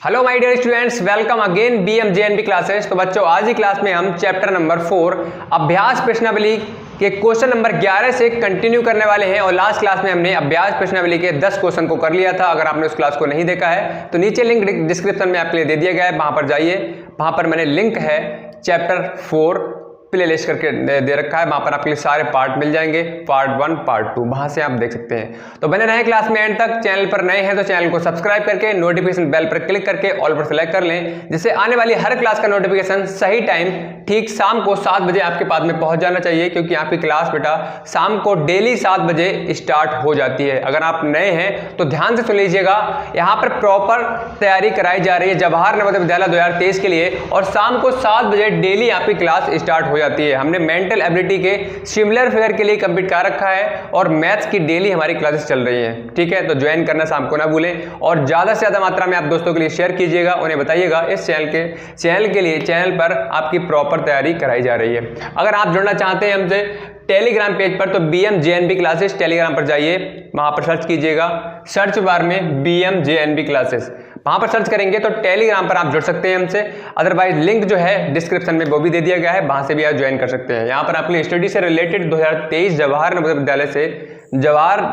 Hello my dear students, welcome again BMJNB classes. तो बच्चों, आज ही क्लास में हम चैप्टर नंबर 4 अभ्यास प्रश्नावली के क्वेश्चन नंबर 11 से कंटिन्यू करने वाले हैं। और लास्ट क्लास में हमने अभ्यास प्रश्नावली के 10 क्वेश्चन को कर लिया था। अगर आपने उस क्लास को नहीं देखा है तो नीचे लिंक डिस्क्रिप्शन में आपके लिए दे दिया गया है, वहां पर जाइए। वहां पर मैंने लिंक है चैप्टर 4 प्ले लिस्ट करके दे रखा है, वहां पर आपके लिए सारे पार्ट मिल जाएंगे, पार्ट 1 पार्ट 2, वहां से आप देख सकते हैं। तो बने रहे क्लास में एंड तक। चैनल पर नए हैं तो चैनल को सब्सक्राइब करके नोटिफिकेशन बेल पर क्लिक करके ऑल पर सेलेक्ट कर लें, जिससे आने वाली हर क्लास का नोटिफिकेशन सही टाइम ठीक शाम को 7 बजे आपके पास में पहुंच जाना चाहिए, क्योंकि आपकी क्लास बेटा शाम को डेली 7 बजे स्टार्ट हो जाती है। अगर आप नए हैं तो ध्यान से सुन लीजिएगा, यहाँ पर प्रॉपर तैयारी कराई जा रही है जवाहर नवोदय विद्यालय 2023 के लिए, और शाम को 7 बजे डेली आपकी क्लास स्टार्ट हो जाती है। हमने मेंटल एबिलिटी के सिमिलर फिगर के लिए कंप्लीट कर रखा है, और मैथ्स की डेली हमारी क्लासेस चल रही हैं। ठीक है, तो ज्वाइन करना शाम को ना भूलें, और ज्यादा से ज्यादा मात्रा में आप दोस्तों के लिए शेयर कीजिएगा, उन्हें बताइएगा इस चैनल पर आपकी प्रॉपर तैयारी कराई जा रही है। अगर आप जुड़ना चाहते हैं हमसे टेलीग्राम पेज पर तो BMJNB क्लासेस टेलीग्राम पर जाइए, वहां पर सर्च कीजिएगा, सर्च बार में BMJNB क्लासेस, वहां पर सर्च करेंगे तो टेलीग्राम पर आप जुड़ सकते हैं हमसे। अदरवाइज लिंक जो है डिस्क्रिप्शन में वो भी दे दिया गया है, वहां से भी आप ज्वाइन कर सकते हैं। यहाँ पर आपके लिए स्टडी से रिलेटेड 2023 जवाहर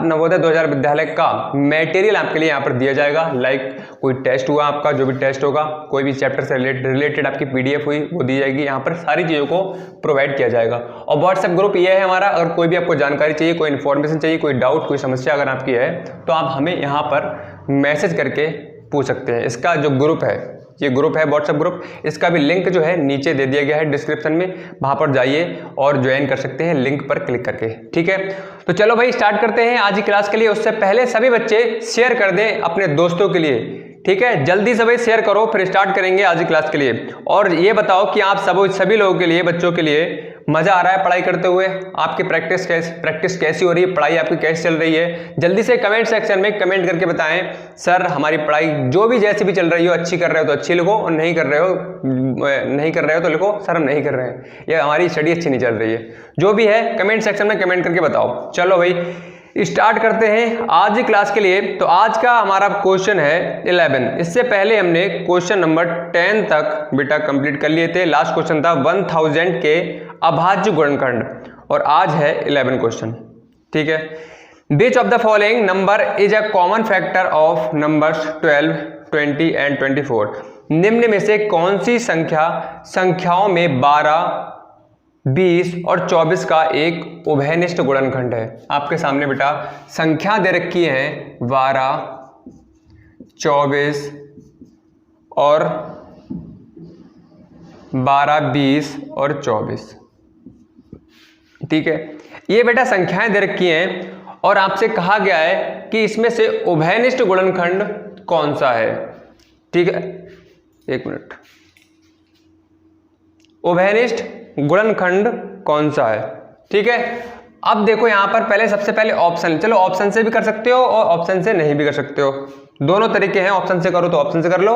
नवोदय 2000 विद्यालय का मटेरियल आपके लिए यहाँ पर दिया जाएगा। लाइक कोई टेस्ट हुआ आपका, जो भी टेस्ट होगा, कोई भी चैप्टर से रिलेटेड आपकी PDF हुई, वो दी जाएगी। यहाँ पर सारी चीज़ों को प्रोवाइड किया जाएगा। और व्हाट्सएप ग्रुप ये है हमारा। अगर कोई भी आपको जानकारी चाहिए, कोई इन्फॉर्मेशन चाहिए, कोई डाउट, कोई समस्या अगर आपकी है तो आप हमें यहाँ पर मैसेज करके पूछ सकते हैं। इसका जो ग्रुप है, ये ग्रुप है व्हाट्सएप ग्रुप, इसका भी लिंक जो है नीचे दे दिया गया है डिस्क्रिप्शन में, वहां पर जाइए और ज्वाइन कर सकते हैं लिंक पर क्लिक करके। ठीक है, तो चलो भाई स्टार्ट करते हैं आज की क्लास के लिए। उससे पहले सभी बच्चे शेयर कर दें अपने दोस्तों के लिए। ठीक है, जल्दी से भाई शेयर करो, फिर स्टार्ट करेंगे आज की क्लास के लिए। और ये बताओ कि आप सभी लोगों के लिए, बच्चों के लिए मजा आ रहा है पढ़ाई करते हुए? आपकी प्रैक्टिस कैसी हो रही है? पढ़ाई आपकी कैसी चल रही है? जल्दी से कमेंट सेक्शन में कमेंट करके बताएं, सर हमारी पढ़ाई जो भी जैसी भी चल रही हो, अच्छी कर रहे हो तो अच्छी लिखो, और नहीं कर रहे हो तो लिखो सर हम नहीं कर रहे हैं, या हमारी स्टडी अच्छी नहीं चल रही है। जो भी है कमेंट सेक्शन में कमेंट करके बताओ। चलो भाई स्टार्ट करते हैं आज की क्लास के लिए। तो आज का हमारा क्वेश्चन है 11। इससे पहले हमने क्वेश्चन नंबर 10 तक बेटा कंप्लीट कर लिए थे। लास्ट क्वेश्चन था 1000 के अभाज्य गुणनखंड, और आज है 11 क्वेश्चन। ठीक है, विच of the following number is a common factor of numbers 12, 20 and 24? निम्न में से कौन सी संख्याओं में 12, 20 और 24 का एक उभयनिष्ठ गुणनखंड है? आपके सामने बेटा संख्या दे रखी है 12, 24 और 12, 20 और 24। ठीक है, ये बेटा संख्याएं दे रखी हैं, और आपसे कहा गया है कि इसमें से उभयनिष्ठ गुणनखंड कौन सा है। ठीक है, एक मिनट, उभयनिष्ठ गुणनखंड कौन सा है? ठीक है, अब देखो यहां पर पहले सबसे पहले ऑप्शन, चलो ऑप्शन से भी कर सकते हो और ऑप्शन से नहीं भी कर सकते हो, दोनों तरीके हैं। ऑप्शन से करो तो ऑप्शन से कर लो,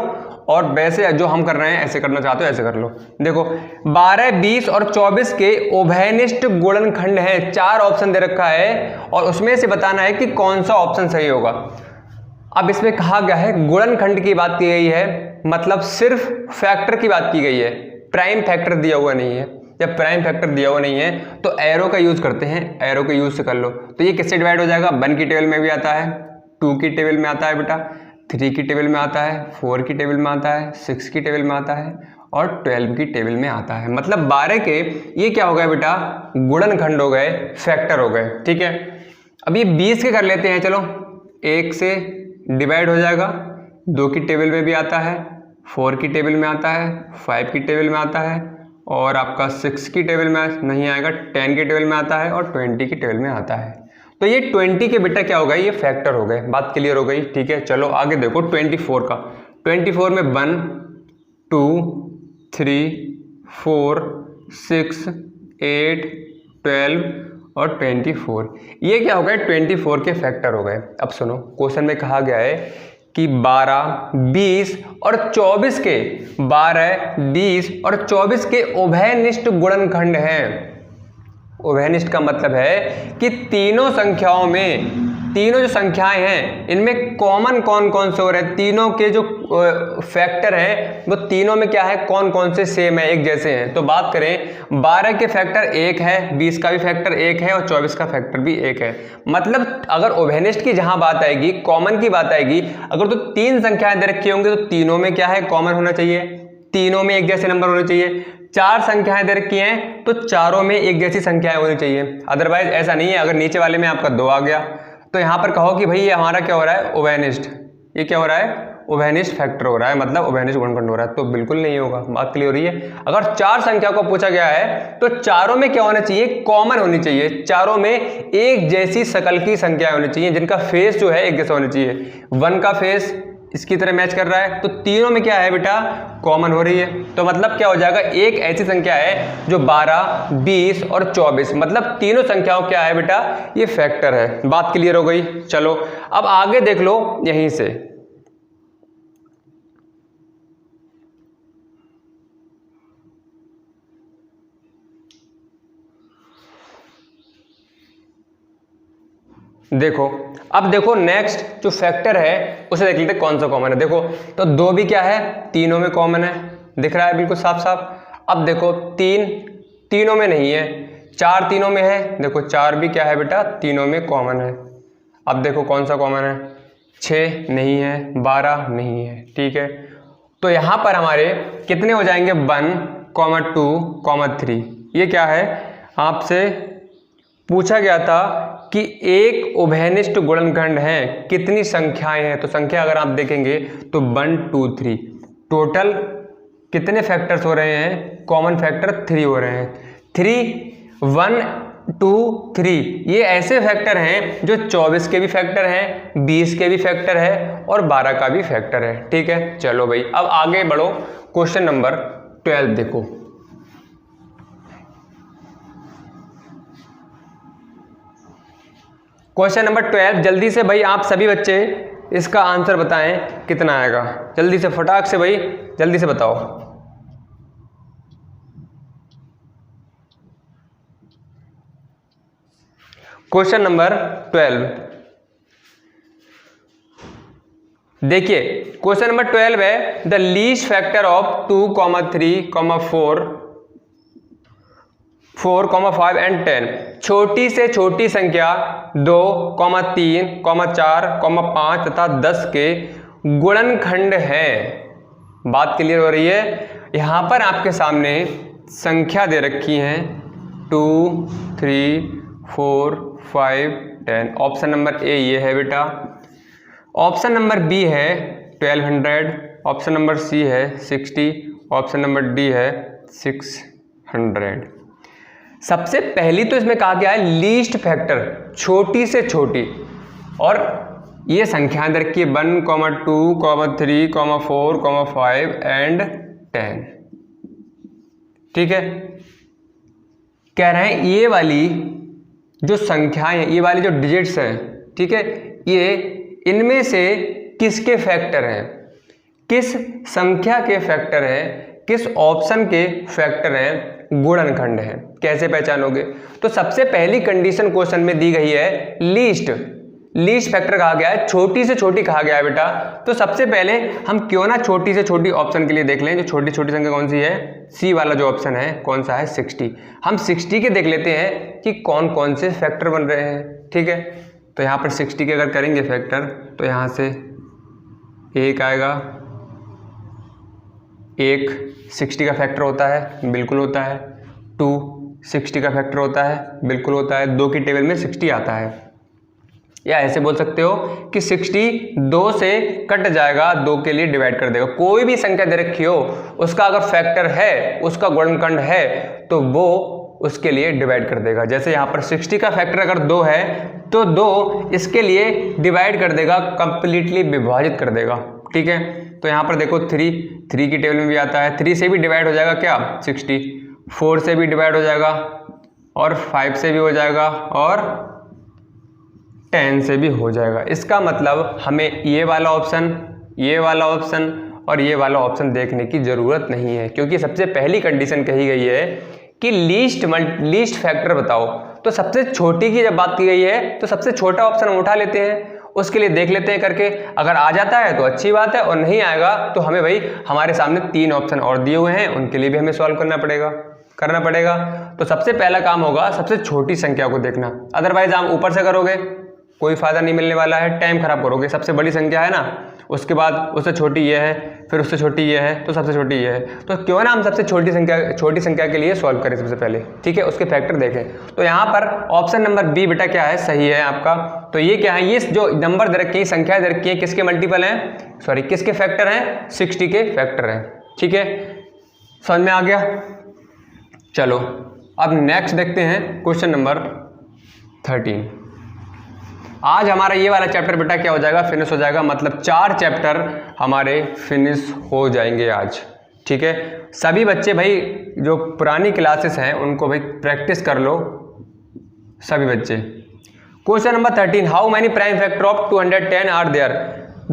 और वैसे जो हम कर रहे हैं ऐसे करना चाहते हो ऐसे कर लो। देखो 12, 20 और 24 के उभयनिष्ठ गुणनखंड हैं, 4 ऑप्शन दे रखा है, और उसमें से बताना है कि कौन सा ऑप्शन सही होगा। अब इसमें कहा गया है गुणनखंड की बात की गई है, मतलब सिर्फ फैक्टर की बात की गई है, प्राइम फैक्टर दिया हुआ नहीं है। जब प्राइम फैक्टर दिया हुआ नहीं है तो एरो का यूज करते हैं, एरो के यूज से कर लो। तो ये किससे डिवाइड हो जाएगा? 1 की टेबल में भी आता है, 2 की टेबल में आता है बेटा, 3 की टेबल में आता है, 4 की टेबल में आता है, 6 की टेबल में आता है, और 12 की टेबल में आता है। मतलब 12 के ये क्या हो गए बेटा? गुणनखंड हो गए, फैक्टर हो गए। ठीक है, अब ये 20 के कर लेते हैं। चलो 1 से डिवाइड हो जाएगा, 2 की टेबल में भी आता है, 4 की टेबल में आता है, 5 की टेबल में आता है, और आपका 6 की टेबल में नहीं आएगा, 10 की टेबल में आता है, और 20 की टेबल में आता है। तो ये 20 के बेटा क्या हो गए? ये फैक्टर हो गए। बात क्लियर हो गई? ठीक है, चलो आगे देखो 24 का। 24 में 1, 2, 3, 4, 6, 8, 12 और 24, ये क्या हो गए? 24 के फैक्टर हो गए। अब सुनो, क्वेश्चन में कहा गया है कि 12, 20 और 24 के 12, 20 और 24 के उभयनिष्ठ गुणनखंड हैं। उभयनिष्ठ का मतलब है कि तीनों संख्याओं में तीनों जो संख्याएं हैं इनमें कॉमन कौन कौन से हो रहे हैं, तीनों के जो फैक्टर हैं वो तीनों में क्या है, कौन कौन से सेम है, एक जैसे हैं। तो बात करें 12 के फैक्टर 1 है, 20 का भी फैक्टर 1 है और 24 का फैक्टर भी 1 है। मतलब अगर ओवेनिस्ट की जहां बात आएगी, कॉमन की बात आएगी, अगर तो 3 संख्याएं दे रखी होंगी तो तीनों में क्या है, कॉमन होना चाहिए, तीनों में एक जैसे नंबर होने चाहिए। 4 संख्याएं दे रखी हैं तो चारों में एक जैसी संख्याएं होनी चाहिए। अदरवाइज ऐसा नहीं है, अगर नीचे वाले में आपका 2 आ गया तो यहां पर कहो कि भाई ये हमारा क्या हो रहा है, ओवेनिस्ट, ये क्या हो रहा है, ओवेनिस्ट फैक्टर हो रहा है, मतलब ओवेनिस्ट गुणनखंड हो रहा है, तो बिल्कुल नहीं होगा। बात क्लियर हो रही है। अगर 4 संख्या को पूछा गया है तो चारों में क्या होना चाहिए, कॉमन होनी चाहिए, चारों में एक जैसी शकल की संख्या होनी चाहिए, जिनका फेस जो है एक जैसा होना चाहिए। 1 का फेस इसकी तरह मैच कर रहा है तो तीनों में क्या है बेटा, कॉमन हो रही है। तो मतलब क्या हो जाएगा, एक ऐसी संख्या है जो 12, 20 और 24, मतलब तीनों संख्याओं क्या है बेटा, ये फैक्टर है। बात क्लियर हो गई। चलो अब आगे देख लो यहीं से। देखो अब देखो नेक्स्ट जो फैक्टर है उसे देख लेते कौन सा कॉमन है। देखो तो 2 भी क्या है, तीनों में कॉमन है, दिख रहा है बिल्कुल साफ साफ। अब देखो 3 तीनों में नहीं है, 4 तीनों में है, देखो 4 भी क्या है बेटा, तीनों में कॉमन है। अब देखो कौन सा कॉमन है, 6 नहीं है, 12 नहीं है, ठीक है। तो यहां पर हमारे कितने हो जाएंगे, 1, 2, 3। ये क्या है, आपसे पूछा गया था कि एक उभयनिष्ठ गुणनखंड है, कितनी संख्याएं हैं। तो संख्या अगर आप देखेंगे तो 1, 2, 3, टोटल कितने फैक्टर्स हो रहे हैं, कॉमन फैक्टर 3 हो रहे हैं। 3, 1, 2, 3 ये ऐसे फैक्टर हैं जो 24 के भी फैक्टर हैं, 20 के भी फैक्टर है और 12 का भी फैक्टर है, ठीक है। चलो भाई अब आगे बढ़ो, क्वेश्चन नंबर 12 देखो। क्वेश्चन नंबर 12 जल्दी से भाई आप सभी बच्चे इसका आंसर बताएं कितना आएगा, जल्दी से फटाक से भाई जल्दी से बताओ। क्वेश्चन नंबर 12 देखिए, क्वेश्चन नंबर 12 है the least factor of 2, 3, 4, 5 and 10। छोटी से छोटी संख्या 2, 3, 4, 5 तथा 10 के गुणनखंड है। बात क्लियर हो रही है। यहां पर आपके सामने संख्या दे रखी है 2, 3, 4, 5, 10। ऑप्शन नंबर ए ये है बेटा, ऑप्शन नंबर बी है 1200, ऑप्शन नंबर सी है 60, ऑप्शन नंबर डी है 600। सबसे पहली तो इसमें कहा गया है लीस्ट फैक्टर, छोटी से छोटी, और ये संख्याएं दे रखी है 1, 2, 3, 4, 5 एंड 10, ठीक है। कह रहे हैं ये वाली जो संख्याएं, ये वाली जो डिजिट्स हैं, ठीक है, ये इनमें से किसके फैक्टर हैं, किस संख्या के फैक्टर हैं, किस ऑप्शन के फैक्टर हैं, गुणनखंड है। कैसे पहचानोगे, तो सबसे पहली कंडीशन क्वेश्चन में दी गई है लीस्ट फैक्टर कहा गया है, छोटी से छोटी कहा गया है बेटा। तो सबसे पहले हम क्यों ना छोटी से छोटी ऑप्शन के लिए देख लें, जो छोटी छोटी संख्या कौन सी है, सी वाला जो ऑप्शन है कौन सा है, 60। हम 60 के देख लेते हैं कि कौन कौन से फैक्टर बन रहे हैं, ठीक है। तो यहाँ पर 60 के अगर करेंगे फैक्टर तो यहाँ से 1 आएगा, 1 60 का फैक्टर होता है, बिल्कुल होता है। 2 60 का फैक्टर होता है, बिल्कुल होता है। 2 की टेबल में 60 आता है। या ऐसे बोल सकते हो कि 60 2 से कट जाएगा, 2 के लिए डिवाइड कर देगा। कोई भी संख्या दे रखी हो उसका अगर फैक्टर है, उसका गुणनखंड है, तो वो उसके लिए डिवाइड कर देगा। जैसे यहाँ पर 60 का फैक्टर अगर 2 है तो 2 इसके लिए डिवाइड कर देगा, कंप्लीटली विभाजित कर देगा, ठीक है। तो यहाँ पर देखो 3 की टेबल में भी आता है, 3 से भी डिवाइड हो जाएगा क्या, 60, 4 से भी डिवाइड हो जाएगा और 5 से भी हो जाएगा और 10 से भी हो जाएगा। इसका मतलब हमें ये वाला ऑप्शन, ये वाला ऑप्शन और ये वाला ऑप्शन देखने की ज़रूरत नहीं है, क्योंकि सबसे पहली कंडीशन कही गई है कि लीस्ट फैक्टर बताओ। तो सबसे छोटी की जब बात की गई है तो सबसे छोटा ऑप्शन हम उठा लेते हैं, उसके लिए देख लेते हैं करके, अगर आ जाता है तो अच्छी बात है और नहीं आएगा तो हमें भाई हमारे सामने 3 ऑप्शन और दिए हुए हैं, उनके लिए भी हमें सॉल्व करना पड़ेगा। तो सबसे पहला काम होगा सबसे छोटी संख्या को देखना, अदरवाइज आप ऊपर से करोगे कोई फायदा नहीं मिलने वाला है, टाइम खराब करोगे। सबसे बड़ी संख्या है ना, उसके बाद उससे छोटी ये है, फिर उससे छोटी ये है, तो सबसे छोटी ये है, तो क्यों ना हम सबसे छोटी संख्या के लिए सॉल्व करें सबसे पहले, ठीक है। उसके फैक्टर देखें तो यहाँ पर ऑप्शन नंबर बी बेटा क्या है, सही है आपका। तो ये क्या है, ये जो नंबर दे रखे हैं, संख्या दे रखी है, किसके मल्टीपल हैं, सॉरी किसके फैक्टर हैं, 60 के फैक्टर हैं, ठीक है। समझ में आ गया। चलो अब नेक्स्ट देखते हैं क्वेश्चन नंबर 13। आज हमारा ये वाला चैप्टर बेटा क्या हो जाएगा, फिनिश हो जाएगा, मतलब 4 चैप्टर हमारे फिनिश हो जाएंगे आज, ठीक है। सभी बच्चे भाई जो पुरानी क्लासेस हैं उनको भाई प्रैक्टिस कर लो सभी बच्चे। Question number 13, how many prime factor of 210 are there.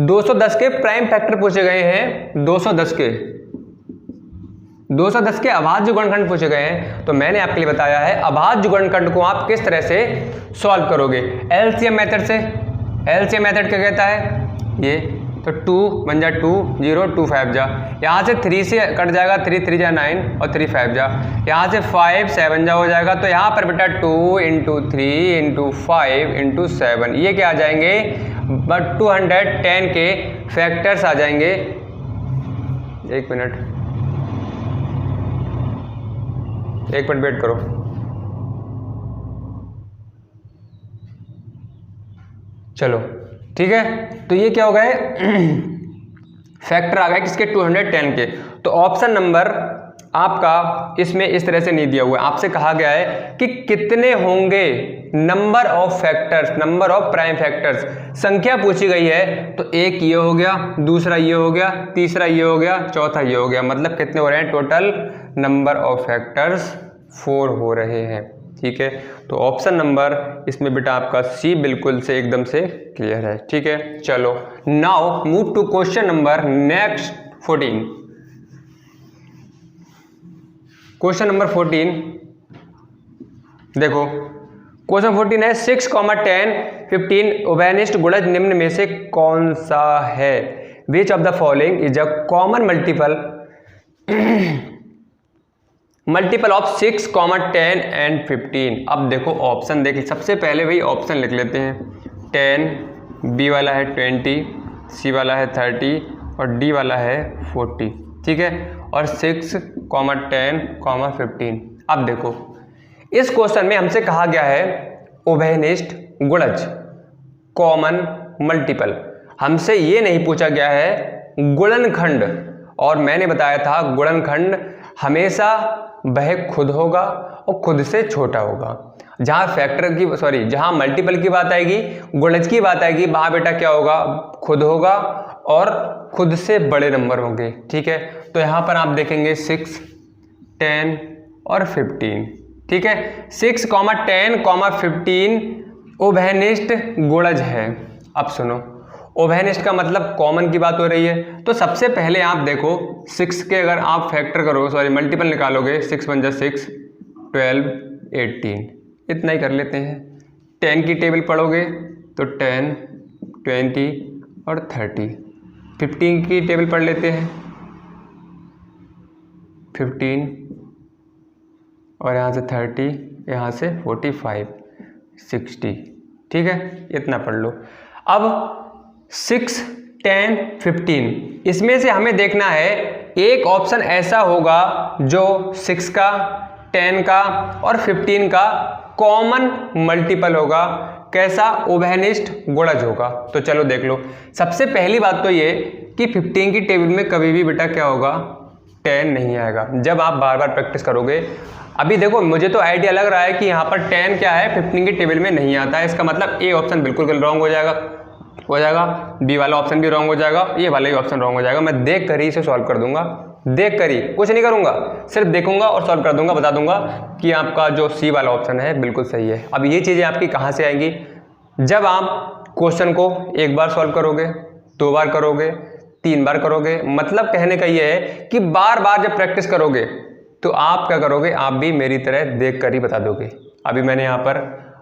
210 के प्राइम फैक्टर पूछे गए हैं, 210 के अभाज्य गुणनखंड पूछे गए हैं। तो मैंने आपके लिए बताया है अभाज्य गुणनखंड को आप किस तरह से सॉल्व करोगे, एलसीएम मेथड से। एलसीएम मेथड क्या कहता है, ये तो 2 बन जा 2 0 2 5 जा, यहाँ से 3 से कट जाएगा, 3 3 जा 9 और 3 5 जा, यहाँ से 5 7 जा हो जाएगा। तो यहाँ पर बेटा 2 × 3 × 5 × 7 ये क्या आ जाएंगे, बट 210 के फैक्टर्स आ जाएंगे। एक मिनट वेट करो। चलो ठीक है, तो ये क्या हो गए फैक्टर आ गए किसके, 210 के। तो ऑप्शन नंबर आपका इसमें इस तरह से नहीं दिया हुआ है, आपसे कहा गया है कि कितने होंगे number of factors, number of prime factors. संख्या पूछी गई है तो एक ये हो गया, दूसरा ये हो गया, तीसरा ये हो गया, चौथा ये हो गया, मतलब कितने हो रहे हैं टोटल नंबर ऑफ फैक्टर्स 4 हो रहे हैं, ठीक है। तो ऑप्शन नंबर इसमें बेटा आपका सी बिल्कुल से एकदम से क्लियर है, ठीक है। चलो now move to question number next 14। Question number 14 देखो, क्वेश्चन 14 है 6, 10, 15 उभयनिष्ठ गुणज निम्न में से कौन सा है, विच of the following is a common multiple of 6, 10 and 15। अब देखो ऑप्शन देख, सबसे पहले भाई ऑप्शन लिख लेते हैं। 10, बी वाला है 20, सी वाला है 30 और डी वाला है 40, ठीक है। और 6, 10, 15। अब देखो इस क्वेश्चन में हमसे कहा गया है उभयनिष्ठ गुणज कॉमन मल्टीपल, हमसे ये नहीं पूछा गया है गुणनखंड। और मैंने बताया था गुणनखंड हमेशा वह खुद होगा और खुद से छोटा होगा। जहाँ फैक्टर की जहाँ मल्टीपल की बात आएगी, गुणज की बात आएगी, वहाँ बेटा क्या होगा, खुद होगा और खुद से बड़े नंबर होंगे, ठीक है। तो यहाँ पर आप देखेंगे 6, 10 और 15, ठीक है। 6, 10, 15 उभयनिष्ठ गुणज है। अब सुनो, उभयनिष्ठ का मतलब कॉमन की बात हो रही है। तो सबसे पहले आप देखो 6 के अगर आप फैक्टर करोगे, मल्टीपल निकालोगे, 6 बन जा 6, 12, 18, इतना ही कर लेते हैं। 10 की टेबल पढ़ोगे तो 10, 20 और 30। 15 की टेबल पढ़ लेते हैं, 15 और यहाँ से 30, यहाँ से 45, 60, ठीक है, इतना पढ़ लो। अब 6, 10, 15 इसमें से हमें देखना है एक ऑप्शन ऐसा होगा जो 6 का, 10 का और 15 का कॉमन मल्टीपल होगा। कैसा, उभयनिष्ठ गुणज होगा। तो चलो देख लो, सबसे पहली बात तो ये कि 15 की टेबल में कभी भी बेटा क्या होगा, 10 नहीं आएगा। जब आप बार बार प्रैक्टिस करोगे, अभी देखो मुझे तो आइडिया लग रहा है कि यहाँ पर 10 क्या है 15 की टेबल में नहीं आता है, इसका मतलब ए ऑप्शन बिल्कुल रॉन्ग हो जाएगा, बी वाला ऑप्शन भी रॉन्ग हो जाएगा, ये वाला ही ऑप्शन रॉन्ग हो जाएगा। मैं देख कर ही इसे सॉल्व कर दूंगा, देख कर ही, कुछ नहीं करूंगा, सिर्फ देखूंगा और सॉल्व कर दूंगा, बता दूंगा कि आपका जो सी वाला ऑप्शन है बिल्कुल सही है। अब ये चीज़ें आपकी कहाँ से आएंगी, जब आप क्वेश्चन को एक बार सॉल्व करोगे, 2 बार करोगे, 3 बार करोगे। मतलब कहने का ये है कि बार बार जब प्रैक्टिस करोगे तो आप क्या करोगे, आप भी मेरी तरह देख कर ही बता दोगे। अभी मैंने यहाँ पर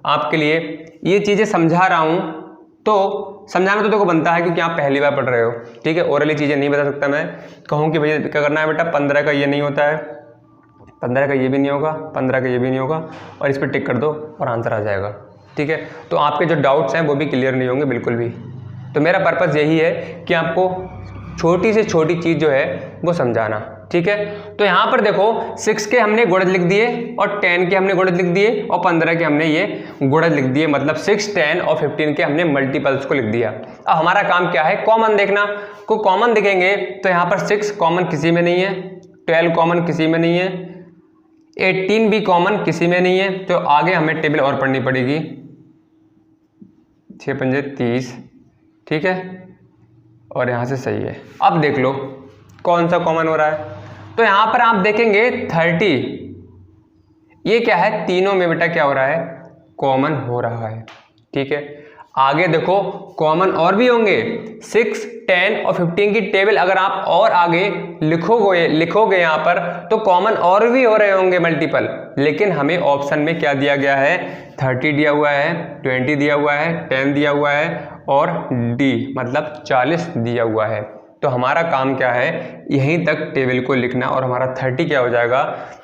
आपके लिए ये चीज़ें समझा रहा हूँ, तो समझाना तो देखो बनता है क्योंकि आप पहली बार पढ़ रहे हो, ठीक है। ओरली चीज़ें नहीं बता सकता मैं, कहूँ कि भैया क्या करना है बेटा, 15 का ये नहीं होता है, 15 का ये भी नहीं होगा, 15 का ये भी नहीं होगा, और इस पर टिक कर दो और आंसर आ जाएगा, ठीक है। तो आपके जो डाउट्स हैं वो भी क्लियर नहीं होंगे बिल्कुल भी। तो मेरा पर्पज़ यही है कि आपको छोटी से छोटी चीज़ जो है वो समझाना, ठीक है। तो यहाँ पर देखो 6 के हमने गुणज लिख दिए और 10 के हमने गुणज लिख दिए और 15 के हमने ये गुणज लिख दिए, मतलब 6, 10 और 15 के हमने मल्टीपल्स को लिख दिया। अब हमारा काम क्या है, कॉमन देखना। को कॉमन दिखेंगे तो यहाँ पर 6 कॉमन किसी में नहीं है, 12 कॉमन किसी में नहीं है, 18 भी कॉमन किसी में नहीं है, तो आगे हमें टेबल और पढ़नी पड़ेगी। 6 पंजे 30, ठीक है, और यहाँ से सही है। अब देख लो कौन सा कॉमन हो रहा है, तो यहाँ पर आप देखेंगे 30, ये क्या है, तीनों में बेटा क्या हो रहा है, कॉमन हो रहा है, ठीक है। आगे देखो कॉमन और भी होंगे, 6, 10 और 15 की टेबल अगर आप और आगे लिखोगे यहाँ पर तो कॉमन और भी हो रहे होंगे मल्टीपल, लेकिन हमें ऑप्शन में क्या दिया गया है, 30 दिया हुआ है, 20 दिया हुआ है, 10 दिया हुआ है और D मतलब 40 दिया हुआ है। तो हमारा काम क्या है, यहीं तक टेबल को लिखना, और हमारा 30 क्या हो जाएगा,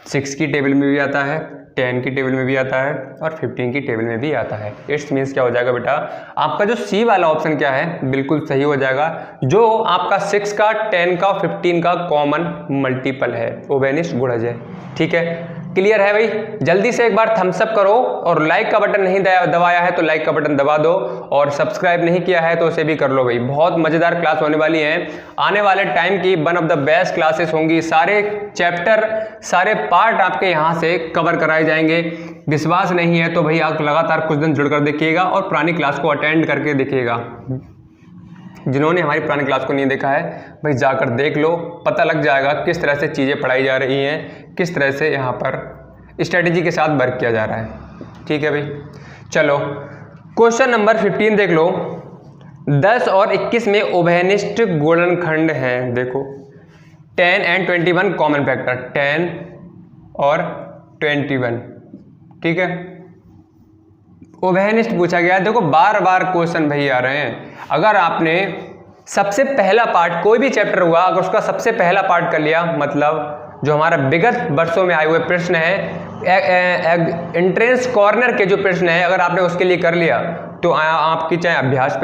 6 की टेबल में भी आता है, 10 की टेबल में भी आता है और 15 की टेबल में भी आता है। इट्स मीन्स क्या हो जाएगा बेटा, आपका जो सी वाला ऑप्शन क्या है बिल्कुल सही हो जाएगा, जो आपका 6 का, 10 का, 15 का कॉमन मल्टीपल है, ओबेनिस्ट गुणज है, ठीक है। क्लियर है भाई? जल्दी से एक बार थम्स अप करो, और लाइक का बटन नहीं दबाया है तो लाइक का बटन दबा दो, और सब्सक्राइब नहीं किया है तो उसे भी कर लो भाई। बहुत मजेदार क्लास होने वाली है, आने वाले टाइम की one of the best classes होंगी। सारे चैप्टर, सारे पार्ट आपके यहाँ से कवर कराए जाएंगे। विश्वास नहीं है तो भाई आप लगातार कुछ दिन जुड़कर देखिएगा और पुरानी क्लास को अटेंड करके देखिएगा। जिन्होंने हमारी पुरानी क्लास को नहीं देखा है भाई जाकर देख लो, पता लग जाएगा किस तरह से चीज़ें पढ़ाई जा रही हैं, किस तरह से यहाँ पर स्ट्रेटेजी के साथ वर्क किया जा रहा है, ठीक है भाई। चलो क्वेश्चन नंबर 15 देख लो। 10 और 21 में उभयनिष्ठ गुणनखंड हैं। देखो 10 एंड 21 कॉमन फैक्टर, 10 और 21, ठीक है। उभयनिष्ठ पूछा गया है। देखो बार बार क्वेश्चन भाई आ रहे हैं, अगर आपने सबसे पहला पार्ट, कोई भी चैप्टर हुआ अगर उसका सबसे पहला पार्ट कर लिया, मतलब जो हमारा विगत वर्षों में आए हुए प्रश्न है, एंट्रेंस कॉर्नर के जो प्रश्न है, अगर आपने उसके लिए कर लिया तो आपकी चाहे अभ्यास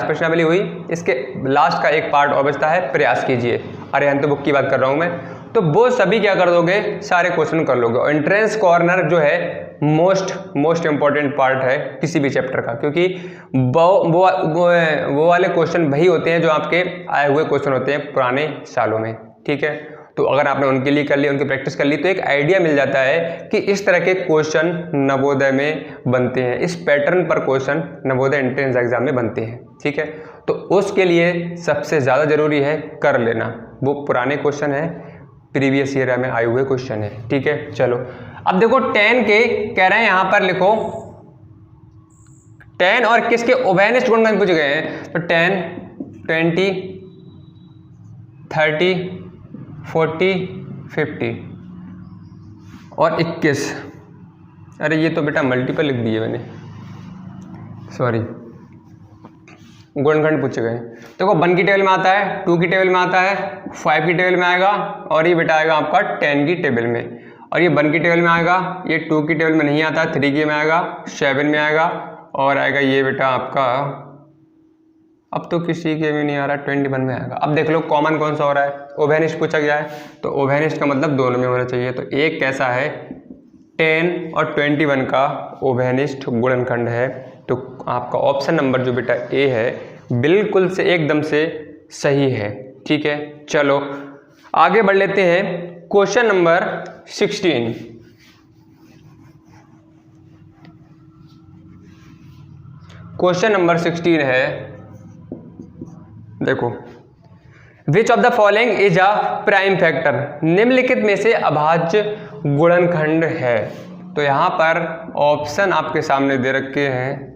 प्रश्नावली हुई, इसके लास्ट का एक पार्ट और बचता है, प्रयास कीजिए, अरिहंत बुक की बात कर रहा हूँ मैं, तो वो सभी क्या कर दोगे, सारे क्वेश्चन कर लोगे। और एंट्रेंस कॉर्नर जो है मोस्ट इंपॉर्टेंट पार्ट है किसी भी चैप्टर का, क्योंकि वो वाले क्वेश्चन वही होते हैं जो आपके आए हुए क्वेश्चन होते हैं पुराने सालों में, ठीक है। तो अगर आपने उनके लिए कर लिया, उनकी प्रैक्टिस कर ली, तो एक आइडिया मिल जाता है कि इस तरह के क्वेश्चन नवोदय में बनते हैं, इस पैटर्न पर क्वेश्चन नवोदय एंट्रेंस एग्जाम में बनते हैं, ठीक है। तो उसके लिए सबसे ज़्यादा जरूरी है कर लेना, वो पुराने क्वेश्चन है, प्रीवियस ईयर में आए हुए क्वेश्चन है, ठीक है। चलो अब देखो 10 के कह रहे हैं यहाँ पर लिखो, 10 और किसके उभयनिष्ठ गुणनखंड पूछे गए हैं, तो 10, 20, 30, 40, 50 और 21। अरे ये तो बेटा मल्टीपल लिख दिए मैंने, सॉरी, गुणनखंड पूछे गए। देखो 1 की टेबल में आता है, 2 की टेबल में आता है, 5 की टेबल में आएगा, और ये बेटा आएगा आपका 10 की टेबल में, और ये 1 की टेबल में आएगा, ये 2 की टेबल में नहीं आता, 3 की में आएगा, 7 में आएगा, और आएगा ये बेटा आपका, अब तो किसी के में नहीं आ रहा, 21 में आएगा। अब देख लो कॉमन कौन सा हो रहा है, उभयनिष्ठ पूछा गया है, तो उभयनिष्ठ का मतलब दोनों में होना चाहिए। तो एक कैसा है, 10 और 21 का उभयनिष्ठ गुणनखंड है, तो आपका ऑप्शन नंबर जो बेटा ए है बिल्कुल से एकदम से सही है, ठीक है। चलो आगे बढ़ लेते हैं, क्वेश्चन नंबर 16। क्वेश्चन नंबर 16 है, देखो, विच of the following is a prime factor, निम्नलिखित में से अभाज्य गुणनखंड है। तो यहां पर ऑप्शन आपके सामने दे रखे हैं,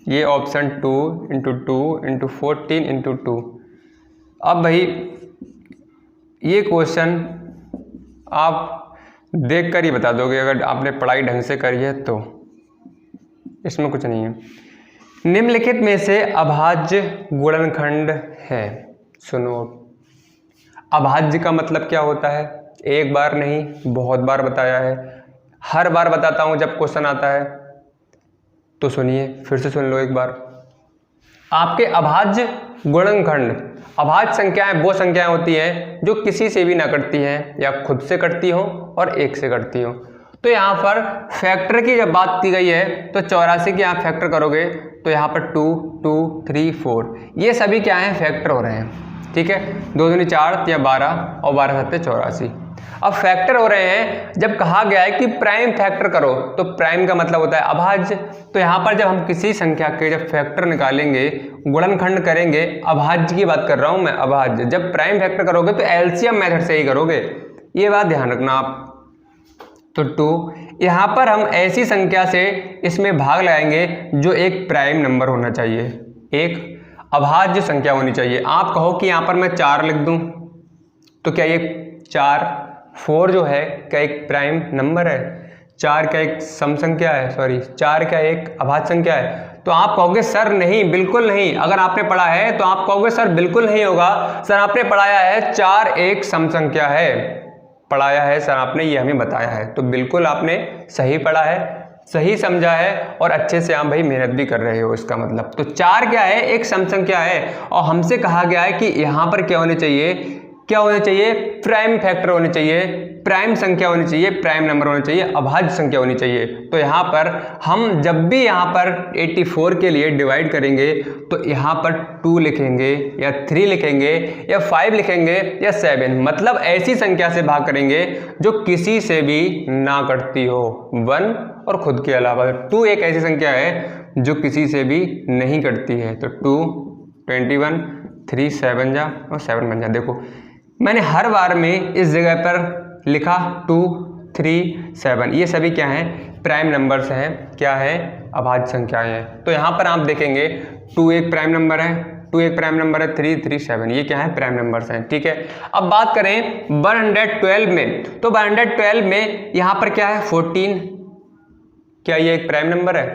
ये ऑप्शन 2 × 2 × 14 × 2। अब भाई ये क्वेश्चन आप देख कर ही बता दोगे अगर आपने पढ़ाई ढंग से करी है तो। इसमें कुछ नहीं है। निम्नलिखित में से अभाज्य गुणनखंड है। सुनो, अभाज्य का मतलब क्या होता है? एक बार नहीं, बहुत बार बताया है, हर बार बताता हूं जब क्वेश्चन आता है। तो सुनिए, फिर से सुन लो एक बार। आपके अभाज्य गुणनखंड, अभाज्य संख्याएं वो संख्याएं होती हैं जो किसी से भी ना कटती हैं, या खुद से कटती हो और एक से कटती हो। तो यहाँ पर फैक्टर की जब बात की गई है तो 84 की आप फैक्टर करोगे तो यहाँ पर 2, 2, 3, 4 ये सभी क्या हैं? फैक्टर हो रहे हैं। ठीक है, 2 दूनी 4 या 12 और 12 7 84। अब फैक्टर हो रहे हैं। जब कहा गया है कि प्राइम फैक्टर करो तो प्राइम का मतलब होता है अभाज्य। तो यहाँ पर जब हम किसी संख्या के जब फैक्टर निकालेंगे, गुणनखंड करेंगे, अभाज्य की बात कर रहा हूँ मैं, अभाज्य, जब प्राइम फैक्टर करोगे तो एलसीएम मेथड से ही करोगे, ये बात ध्यान रखना आप। तो 2 यहाँ पर हम ऐसी संख्या से इसमें भाग लगाएंगे जो एक प्राइम नंबर होना चाहिए, एक अभाज्य संख्या होनी चाहिए। आप कहो कि यहाँ पर मैं 4 लिख दूं तो क्या ये 4 जो है क्या एक प्राइम नंबर है? 4 क्या एक सम संख्या है? 4 क्या एक अभाज्य संख्या है? तो आप कहोगे सर नहीं, बिल्कुल नहीं। अगर आपने पढ़ा है तो आप कहोगे सर बिल्कुल नहीं होगा, सर आपने पढ़ाया है 4 एक सम संख्या है, पढ़ाया है सर आपने, ये हमें बताया है। तो बिल्कुल आपने सही पढ़ा है, सही समझा है और अच्छे से आप भाई मेहनत भी कर रहे हो, इसका मतलब। तो 4 क्या है? एक सम संख्या है और हमसे कहा गया है कि यहाँ पर क्या होने चाहिए? क्या होने चाहिए? प्राइम फैक्टर होने चाहिए, प्राइम संख्या होनी चाहिए, प्राइम नंबर होना चाहिए, अभाज्य संख्या होनी चाहिए। तो यहाँ पर हम जब भी यहाँ पर 84 के लिए डिवाइड करेंगे तो यहाँ पर 2 लिखेंगे या 3 लिखेंगे या 5 लिखेंगे या 7, मतलब ऐसी संख्या से भाग करेंगे जो किसी से भी ना कटती हो, 1 और खुद के अलावा। 2 एक ऐसी संख्या है जो किसी से भी नहीं कटती है। तो 2, 21, 3 7 जा और 7 बन जा। देखो मैंने हर बार में इस जगह पर लिखा 2, 3, 7, ये सभी क्या हैं? प्राइम नंबर्स हैं। क्या है? अभाज्य संख्याएं हैं। तो यहाँ पर आप देखेंगे 2 एक प्राइम नंबर है, 2 एक प्राइम नंबर है, 3, 3, 7 ये क्या है? प्राइम नंबर्स हैं। ठीक है, अब बात करें 112 में, तो 112 में यहाँ पर क्या है? 14, क्या ये एक प्राइम नंबर है?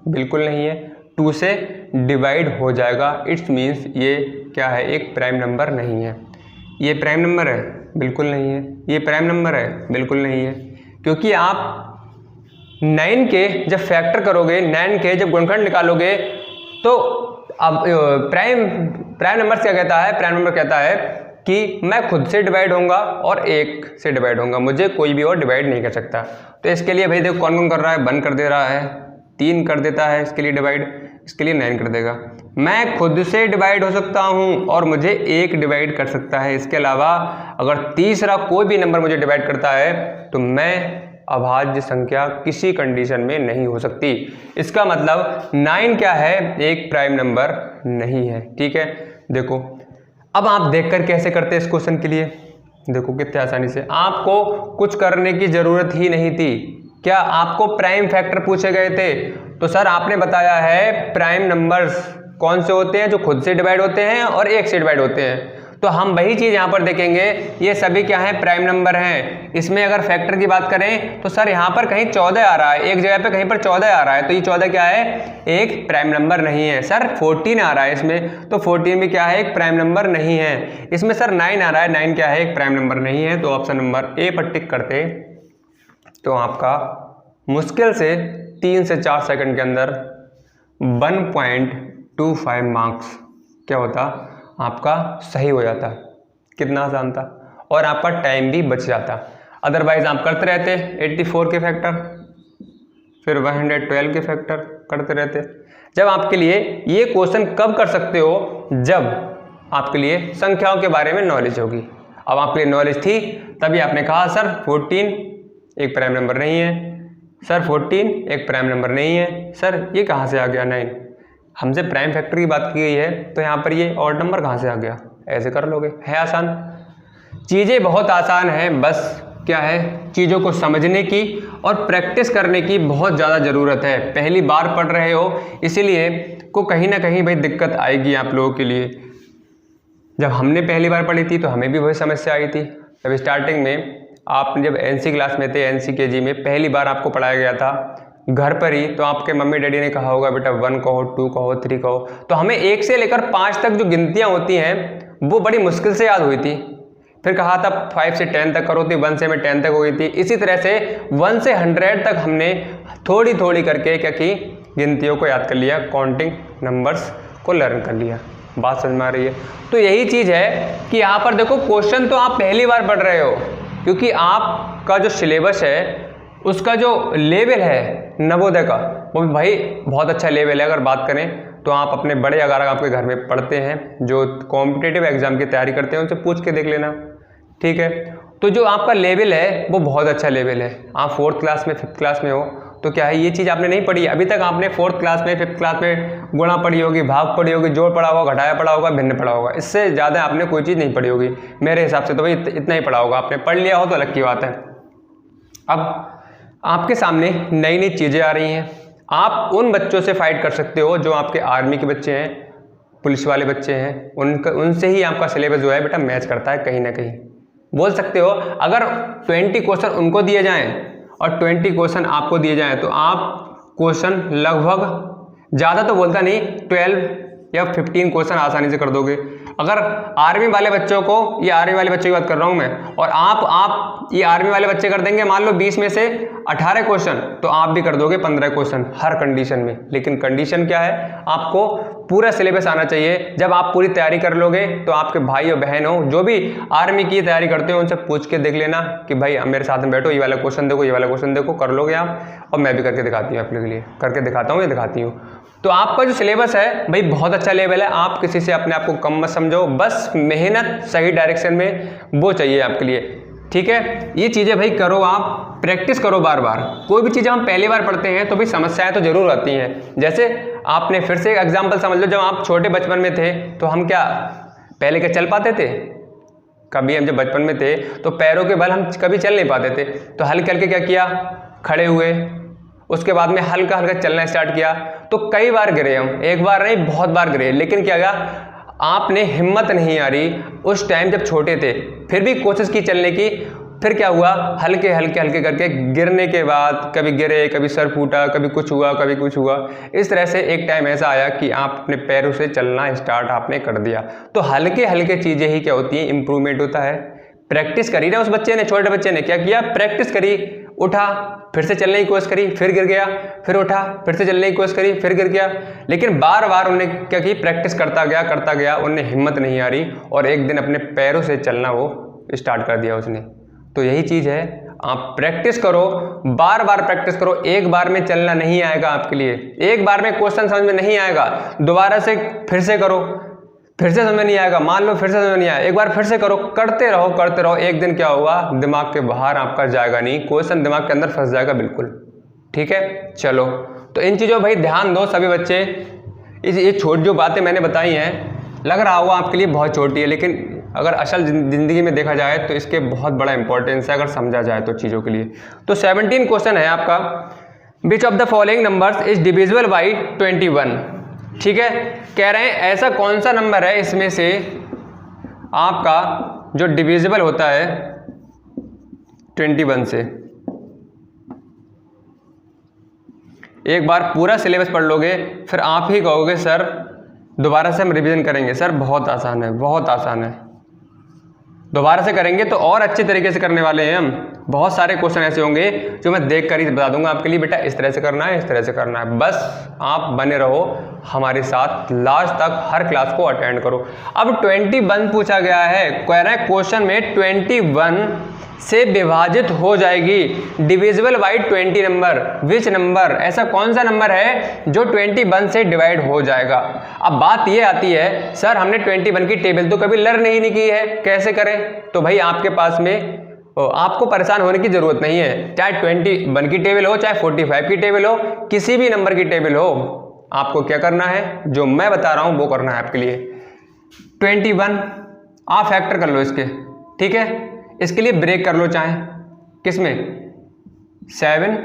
बिल्कुल नहीं है, 2 से डिवाइड हो जाएगा, इट्स मीन्स ये क्या है? एक प्राइम नंबर नहीं है। ये प्राइम नंबर है? बिल्कुल नहीं है। ये प्राइम नंबर है? बिल्कुल नहीं है, क्योंकि आप 9 के जब फैक्टर करोगे, 9 के जब गुणनखंड निकालोगे तो अब प्राइम नंबर क्या कहता है? प्राइम नंबर कहता है कि मैं खुद से डिवाइड होऊंगा और 1 से डिवाइड होऊंगा, मुझे कोई भी और डिवाइड नहीं कर सकता। तो इसके लिए भाई देखो कौन कौन कर रहा है? 1 कर दे रहा है, 3 कर देता है इसके लिए डिवाइड, इसके लिए 9 कर देगा। मैं खुद से डिवाइड हो सकता हूं और मुझे 1 डिवाइड कर सकता है। इसके अलावा अगर तीसरा कोई भी नंबर मुझे डिवाइड करता है तो मैं अभाज्य संख्या किसी कंडीशन में नहीं हो सकती। इसका मतलब 9 क्या है? एक प्राइम नंबर नहीं है। ठीक है, देखो अब आप देखकर कैसे करते हैं इस क्वेश्चन के लिए। देखो कितने आसानी से, आपको कुछ करने की जरूरत ही नहीं थी। क्या आपको प्राइम फैक्टर पूछे गए थे? तो सर आपने बताया है प्राइम नंबर्स कौन से होते हैं? जो खुद से डिवाइड होते हैं और 1 से डिवाइड होते हैं। तो हम वही चीज़ यहाँ पर देखेंगे, ये सभी क्या है? प्राइम नंबर हैं। इसमें अगर फैक्टर की बात करें तो सर यहाँ पर कहीं 14 आ रहा है, एक जगह पे कहीं पर 14 आ रहा है, तो ये 14 क्या है? एक प्राइम नंबर नहीं है। सर 14 आ रहा है इसमें, तो 14 भी क्या है? एक प्राइम नंबर नहीं है। इसमें सर 9 आ रहा है, 9 क्या है? एक प्राइम नंबर नहीं है। तो ऑप्शन नंबर ए पर टिक करते तो आपका मुश्किल से 3 से 4 सेकंड के अंदर 1.25 मार्क्स क्या होता? आपका सही हो जाता। कितना आसान था और आपका टाइम भी बच जाता। अदरवाइज आप करते रहते 84 के फैक्टर, फिर 112 के फैक्टर करते रहते। जब आपके लिए ये क्वेश्चन कब कर सकते हो? जब आपके लिए संख्याओं के बारे में नॉलेज होगी। अब आपके लिए नॉलेज थी तभी आपने कहा सर 14 एक प्राइम नंबर नहीं है, सर 14 एक प्राइम नंबर नहीं है, सर ये कहाँ से आ गया 9? हमसे प्राइम फैक्टर की बात की गई है तो यहाँ पर ये ऑड नंबर कहाँ से आ गया? ऐसे कर लोगे। है आसान, चीज़ें बहुत आसान हैं, बस क्या है? चीज़ों को समझने की और प्रैक्टिस करने की बहुत ज़्यादा ज़रूरत है। पहली बार पढ़ रहे हो इसीलिए को कहीं ना कहीं भाई दिक्कत आएगी आप लोगों के लिए। जब हमने पहली बार पढ़ी थी तो हमें भी वही समस्या आई थी। जब स्टार्टिंग में आप जब एनसी क्लास में थे, एनसी केजी में पहली बार आपको पढ़ाया गया था घर पर ही, तो आपके मम्मी डैडी ने कहा होगा बेटा 1 कहो, 2 कहो, 3 कहो। तो हमें 1 से लेकर 5 तक जो गिनतियाँ होती हैं वो बड़ी मुश्किल से याद हुई थी। फिर कहा था 5 से 10 तक करो, थी 1 से मैं 10 तक हो गई थी। इसी तरह से 1 से 100 तक हमने थोड़ी थोड़ी करके क्या की, गिनतियों को याद कर लिया, काउंटिंग नंबर्स को लर्न कर लिया। बात समझ में आ रही है? तो यही चीज़ है कि यहाँ पर देखो क्वेश्चन तो आप पहली बार पढ़ रहे हो, क्योंकि आपका जो सिलेबस है उसका जो लेवल है नवोदय का वो भी भाई बहुत अच्छा लेवल है। अगर बात करें तो आप अपने बड़े अगर आपके घर में पढ़ते हैं जो कॉम्पिटिटिव एग्जाम की तैयारी करते हैं उनसे पूछ के देख लेना, ठीक है। तो जो आपका लेवल है वो बहुत अच्छा लेवल है। आप 4th क्लास में 5th क्लास में हो तो क्या है, ये चीज़ आपने नहीं पढ़ी अभी तक। आपने 4th क्लास में 5th क्लास में गुणा पढ़ी होगी, भाग पढ़ी होगी, जोड़ पढ़ा होगा, घटाया पढ़ा होगा, भिन्न पढ़ा होगा। इससे ज़्यादा आपने कोई चीज़ नहीं पढ़ी होगी मेरे हिसाब से। तो भाई इतना ही पढ़ा होगा, आपने पढ़ लिया हो तो अलग की बात है। अब आपके सामने नई नई चीज़ें आ रही हैं। आप उन बच्चों से फाइट कर सकते हो जो आपके आर्मी के बच्चे हैं, पुलिस वाले बच्चे हैं, उनसे ही आपका सिलेबस जो है बेटा मैच करता है कहीं ना कहीं। बोल सकते हो अगर 20 क्वेश्चन उनको दिए जाएं और 20 क्वेश्चन आपको दिए जाएं तो आप क्वेश्चन लगभग ज़्यादा तो बोलता नहीं 12 या 15 क्वेश्चन आसानी से कर दोगे। अगर आर्मी वाले बच्चों को, ये आर्मी वाले बच्चों की बात कर रहा हूँ मैं, और आप ये आर्मी वाले बच्चे कर देंगे मान लो 20 में से 18 क्वेश्चन, तो आप भी कर दोगे 15 क्वेश्चन हर कंडीशन में। लेकिन कंडीशन क्या है, आपको पूरा सिलेबस आना चाहिए। जब आप पूरी तैयारी कर लोगे तो आपके भाई और बहन हो जो भी आर्मी की तैयारी करते हो उनसे पूछ के देख लेना कि भाई मेरे साथ में बैठो, ये वाला क्वेश्चन देखो, ये वाला क्वेश्चन देखो, कर लोगे आप। और मैं भी करके दिखाती हूँ आपके लिए, करके दिखाता हूँ या दिखाती हूँ। तो आपका जो सिलेबस है भाई बहुत अच्छा लेवल है। आप किसी से अपने आप को कम मत समझो, बस मेहनत सही डायरेक्शन में वो चाहिए आपके लिए, ठीक है। ये चीज़ें भाई करो, आप प्रैक्टिस करो बार बार। कोई भी चीज़ हम पहली बार पढ़ते हैं तो भाई समस्याएं तो जरूर आती हैं। जैसे आपने फिर से एक एग्जाम्पल समझ लो, जब आप छोटे बचपन में थे तो हम क्या पहले क्या चल पाते थे? कभी हम जब बचपन में थे तो पैरों के बल हम कभी चल नहीं पाते थे, तो हल्के हल्के क्या किया, खड़े हुए, उसके बाद में हल्का हल्का चलना स्टार्ट किया। तो कई बार गिरे हम, एक बार नहीं बहुत बार गिरे, लेकिन क्या गया, आपने हिम्मत नहीं आ रही उस टाइम जब छोटे थे, फिर भी कोशिश की चलने की। फिर क्या हुआ, हल्के हल्के हल्के करके गिरने के बाद कभी गिरे, कभी सर फूटा, कभी कुछ हुआ, कभी कुछ हुआ। इस तरह से एक टाइम ऐसा आया कि आप अपने पैरों से चलना स्टार्ट आपने कर दिया। तो हल्के हल्के चीज़ें ही क्या होती हैं, इंप्रूवमेंट होता है। प्रैक्टिस करी ना उस बच्चे ने, छोटे बच्चे ने क्या किया, प्रैक्टिस करी, उठा, फिर से चलने की कोशिश करी, फिर गिर गया, फिर उठा, फिर से चलने की कोशिश करी, फिर गिर गया। लेकिन बार बार उन्हें क्या की, प्रैक्टिस करता गया, उन्हें हिम्मत नहीं आ रही और एक दिन अपने पैरों से चलना वो स्टार्ट कर दिया उसने। तो यही चीज़ है, आप प्रैक्टिस करो, बार बार प्रैक्टिस करो। एक बार में चलना नहीं आएगा आपके लिए, एक बार में क्वेश्चन समझ में नहीं आएगा, दोबारा से फिर से करो, फिर से समझ में नहीं आएगा, मान लो फिर से समझ में नहीं आया, एक बार फिर से करो, करते रहो। एक दिन क्या होगा, दिमाग के बाहर आपका जाएगा नहीं, क्वेश्चन दिमाग के अंदर फंस जाएगा बिल्कुल, ठीक है। चलो, तो इन चीज़ों भाई ध्यान दो सभी बच्चे। ये छोटी जो बातें मैंने बताई हैं, लग रहा होगा आपके लिए बहुत छोटी है, लेकिन अगर असल ज़िंदगी में देखा जाए तो इसके बहुत बड़ा इंपॉर्टेंस है अगर समझा जाए तो चीज़ों के लिए। तो 17 क्वेश्चन है आपका, विच of the following numbers is divisible by 21, ठीक है। कह रहे हैं ऐसा कौन सा नंबर है इसमें से आपका जो डिविजिबल होता है 21 से। एक बार पूरा सिलेबस पढ़ लोगे फिर आप ही कहोगे सर दोबारा से हम रिवीजन करेंगे। सर बहुत आसान है, बहुत आसान है, दोबारा से करेंगे तो और अच्छे तरीके से करने वाले हैं हम। बहुत सारे क्वेश्चन ऐसे होंगे जो मैं देख कर ही बता दूंगा आपके लिए, बेटा इस तरह से करना है, इस तरह से करना है। बस आप बने रहो हमारे साथ, लास्ट तक हर क्लास को अटेंड करो। अब 21 पूछा गया है, कह रहा है क्वेश्चन में 21 से विभाजित हो जाएगी divisible by 20 number. Which number, ऐसा कौन सा नंबर है जो 21 से डिवाइड हो जाएगा। अब बात ये आती है सर हमने 21 की टेबल तो कभी लर्न ही नहीं की है, कैसे करें। तो भाई आपके पास में आपको परेशान होने की जरूरत नहीं है, चाहे 21 की टेबल हो, चाहे 45 की टेबल हो, किसी भी नंबर की टेबल हो, आपको क्या करना है, जो मैं बता रहा हूं वो करना है आपके लिए। 21 आप फैक्टर कर लो इसके, ठीक है। इसके लिए ब्रेक कर लो, चाहे किसमें, 7,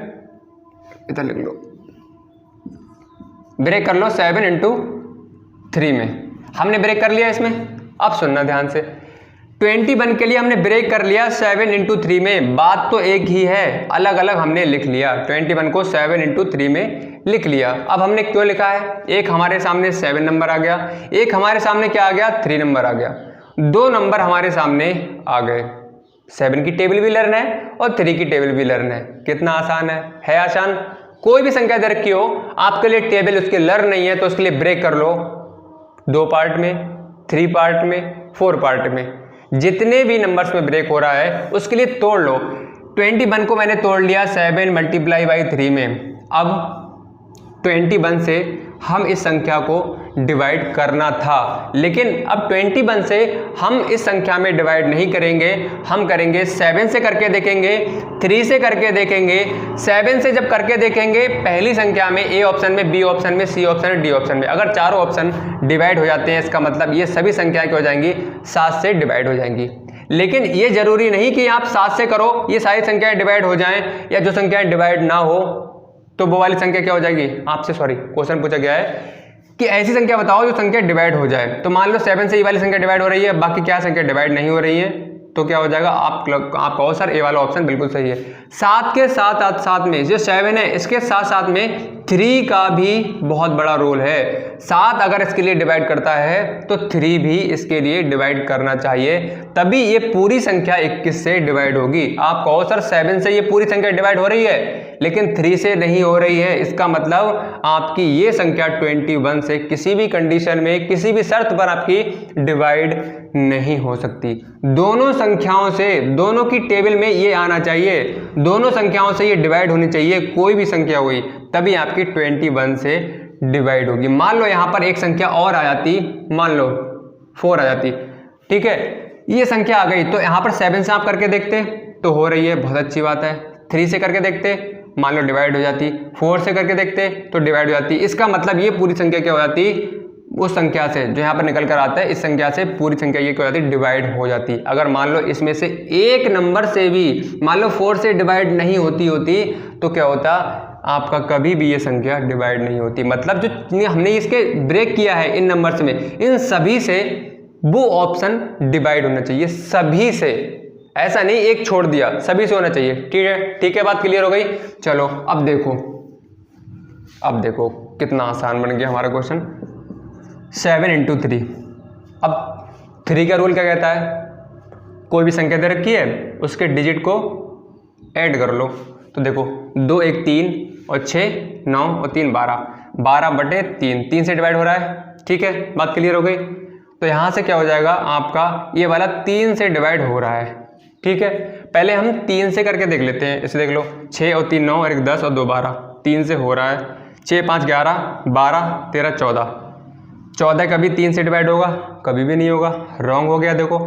इधर लिख लो, ब्रेक कर लो 7 × 3 में। हमने ब्रेक कर लिया इसमें। अब सुनना ध्यान से, 21 के लिए हमने ब्रेक कर लिया 7 इंटू 3 में, बात तो एक ही है, अलग अलग हमने लिख लिया। 21 को 7 इंटू 3 में लिख लिया। अब हमने क्यों लिखा है, एक हमारे सामने 7 नंबर आ गया, एक हमारे सामने क्या आ गया, 3 नंबर आ गया, दो नंबर हमारे सामने आ गए। 7 की टेबल भी लर्न है और 3 की टेबल भी लर्न है। कितना आसान है आसान। कोई भी संख्या दे रखी हो, आपके लिए टेबल उसके लर्न नहीं है तो उसके लिए ब्रेक कर लो 2 पार्ट में, 3 पार्ट में, 4 पार्ट में। जितने भी नंबर्स में ब्रेक हो रहा है उसके लिए तोड़ लो। 21 को मैंने तोड़ लिया 7 मल्टीप्लाई बाई 3 में। अब 21 से हम इस संख्या को डिवाइड करना था, लेकिन अब 21 से हम इस संख्या में डिवाइड नहीं करेंगे, हम करेंगे 7 से करके देखेंगे, 3 से करके देखेंगे। 7 से जब करके देखेंगे पहली संख्या में, ए ऑप्शन में, बी ऑप्शन में, सी ऑप्शन में, डी ऑप्शन में, अगर चारों ऑप्शन डिवाइड हो जाते हैं इसका मतलब ये सभी संख्याएं क्या हो जाएंगी, 7 से डिवाइड हो जाएंगी। लेकिन ये जरूरी नहीं कि आप 7 से करो ये सारी संख्याएं डिवाइड हो जाएं, या जो संख्याएं डिवाइड ना हो तो वो वाली संख्या क्या हो जाएगी। आपसे क्वेश्चन पूछा गया है कि ऐसी संख्या बताओ जो संख्या डिवाइड हो जाए। तो मान लो 7 से ये वाली संख्या डिवाइड हो रही है, बाकी क्या संख्या डिवाइड नहीं हो रही है, तो क्या हो जाएगा, आप कहो सर ए वाला ऑप्शन बिल्कुल सही है। 7 के साथ में जो 7 है इसके साथ में 3 का भी बहुत बड़ा रोल है। 7 अगर इसके लिए डिवाइड करता है तो 3 भी इसके लिए डिवाइड करना चाहिए, तभी ये पूरी संख्या 21 से डिवाइड होगी। आप कहो सर 7 से ये पूरी संख्या डिवाइड हो रही है लेकिन 3 से नहीं हो रही है, इसका मतलब आपकी ये संख्या 21 से किसी भी कंडीशन में, किसी भी शर्त पर आपकी डिवाइड नहीं हो सकती। दोनों संख्याओं से, दोनों की टेबल में ये आना चाहिए, दोनों संख्याओं से ये डिवाइड होनी चाहिए, कोई भी संख्या हुई तभी आपकी 21 से डिवाइड होगी। मान लो यहाँ पर एक संख्या और आ जाती, मान लो 4 आ जाती, ठीक है, ये संख्या आ गई तो यहाँ पर 7 से आप करके देखते तो हो रही है, बहुत अच्छी बात है। 3 से करके देखते, मान लो डिवाइड हो जाती, 4 से करके देखते तो डिवाइड हो जाती। इसका मतलब ये पूरी संख्या क्या हो जाती, उस संख्या से जो यहाँ पर निकल कर आता है, इस संख्या से पूरी संख्या ये क्या हो जाती, डिवाइड हो जाती। अगर मान लो इसमें से एक नंबर से भी मान लो 4 से डिवाइड नहीं होती तो क्या होता, आपका कभी भी ये संख्या डिवाइड नहीं होती। मतलब जो हमने इसके ब्रेक किया है इन नंबर्स में, इन सभी से वो ऑप्शन डिवाइड होना चाहिए, सभी से, ऐसा नहीं एक छोड़ दिया, सभी से होना चाहिए। ठीक है, बात क्लियर हो गई। चलो अब देखो कितना आसान बन गया हमारा क्वेश्चन। 7 इंटू 3। अब 3 का रूल क्या कहता है, कोई भी संख्या दे रखी है उसके डिजिट को ऐड कर लो। तो देखो 2 1 3 और 6 9 और 3 12, 12/3, 3 से डिवाइड हो रहा है। ठीक है, बात क्लियर हो गई। तो यहाँ से क्या हो जाएगा, आपका ये वाला 3 से डिवाइड हो रहा है। ठीक है, पहले हम 3 से करके देख लेते हैं। इसे देख लो, 6 और 3 9 और 1 10 और 2 12, 3 से हो रहा है। 6 5 11 12 13 14, 14 कभी 3 से डिवाइड होगा, कभी भी नहीं होगा, रॉन्ग हो गया। देखो